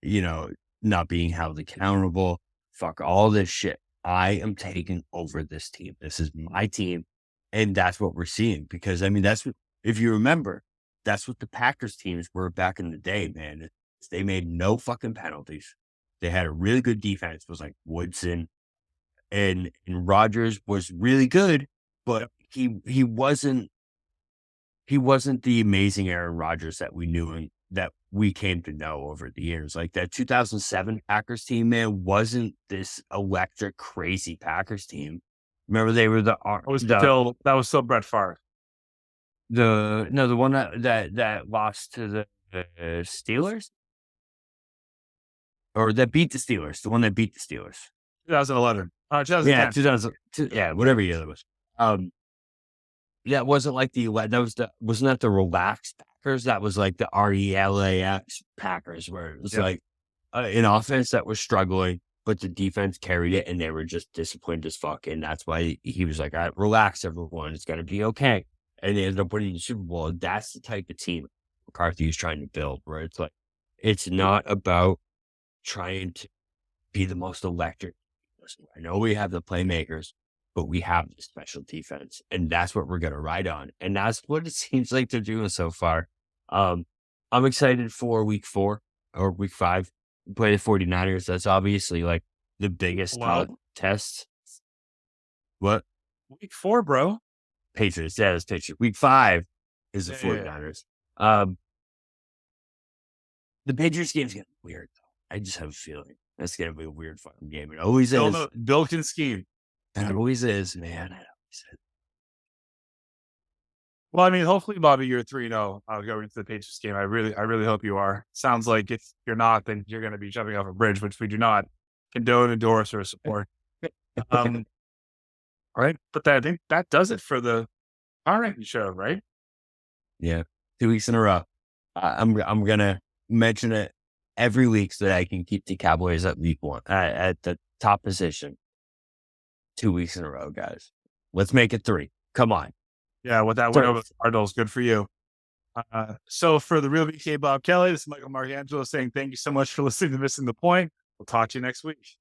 B: you know, not being held accountable. Fuck all this shit. I am taking over this team. This is my team. And that's what we're seeing, because I mean, that's what, if you remember, that's what the Packers teams were back in the day, man. They made no fucking penalties. They had a really good defense. It was like Woodson, and Rodgers was really good, but he wasn't the amazing Aaron Rodgers that we knew and that we came to know over the years. Like, that 2007 Packers team, man, wasn't this electric, crazy Packers team. Remember, they were that
A: was still Brett Favre.
B: The one that lost to the Steelers, or that beat the Steelers, the one that beat the Steelers.
A: 2011. 2010.
B: Yeah, 2000. Yeah, whatever year that was. Yeah, it wasn't like wasn't that the relaxed Packers, that was like the RELAX Packers, where it was
A: Yep.
B: like an offense that was struggling, but the defense carried it and they were just disciplined as fuck. And that's why he was like, relax, everyone. It's going to be okay. And they ended up winning the Super Bowl. And that's the type of team McCarthy is trying to build, where it's like, it's not about trying to be the most electric. Listen, I know we have the playmakers, but we have the special defense, and that's what we're going to ride on. And that's what it seems like they're doing so far. I'm excited for week 4 or week 5. We play the 49ers. That's obviously like the biggest test. What?
A: Week 4, bro.
B: Patriots. Yeah, it's Patriots. Week 5 is the 49ers. The Patriots game's getting weird, though. I just have a feeling that's going to be a weird fucking game. It always is.
A: Bill can scheme.
B: And it always is, man. It always is.
A: Well, I mean, hopefully, Bobby, you're 3-0 going into the Patriots game. I really hope you are. Sounds like if you're not, then you're going to be jumping off a bridge, which we do not condone, endorse, or support. All right, but I think that does it for the power ranking show, right?
B: Yeah, 2 weeks in a row. I'm gonna mention it every week so that I can keep the Cowboys at week 1 at the top position. 2 weeks in a row, guys. Let's make it 3. Come on.
A: Yeah, with that win over the Cardinals, good for you. So for the real BK Bob Kelly, this is Michael Marcangelo saying thank you so much for listening to Missing the Point. We'll talk to you next week.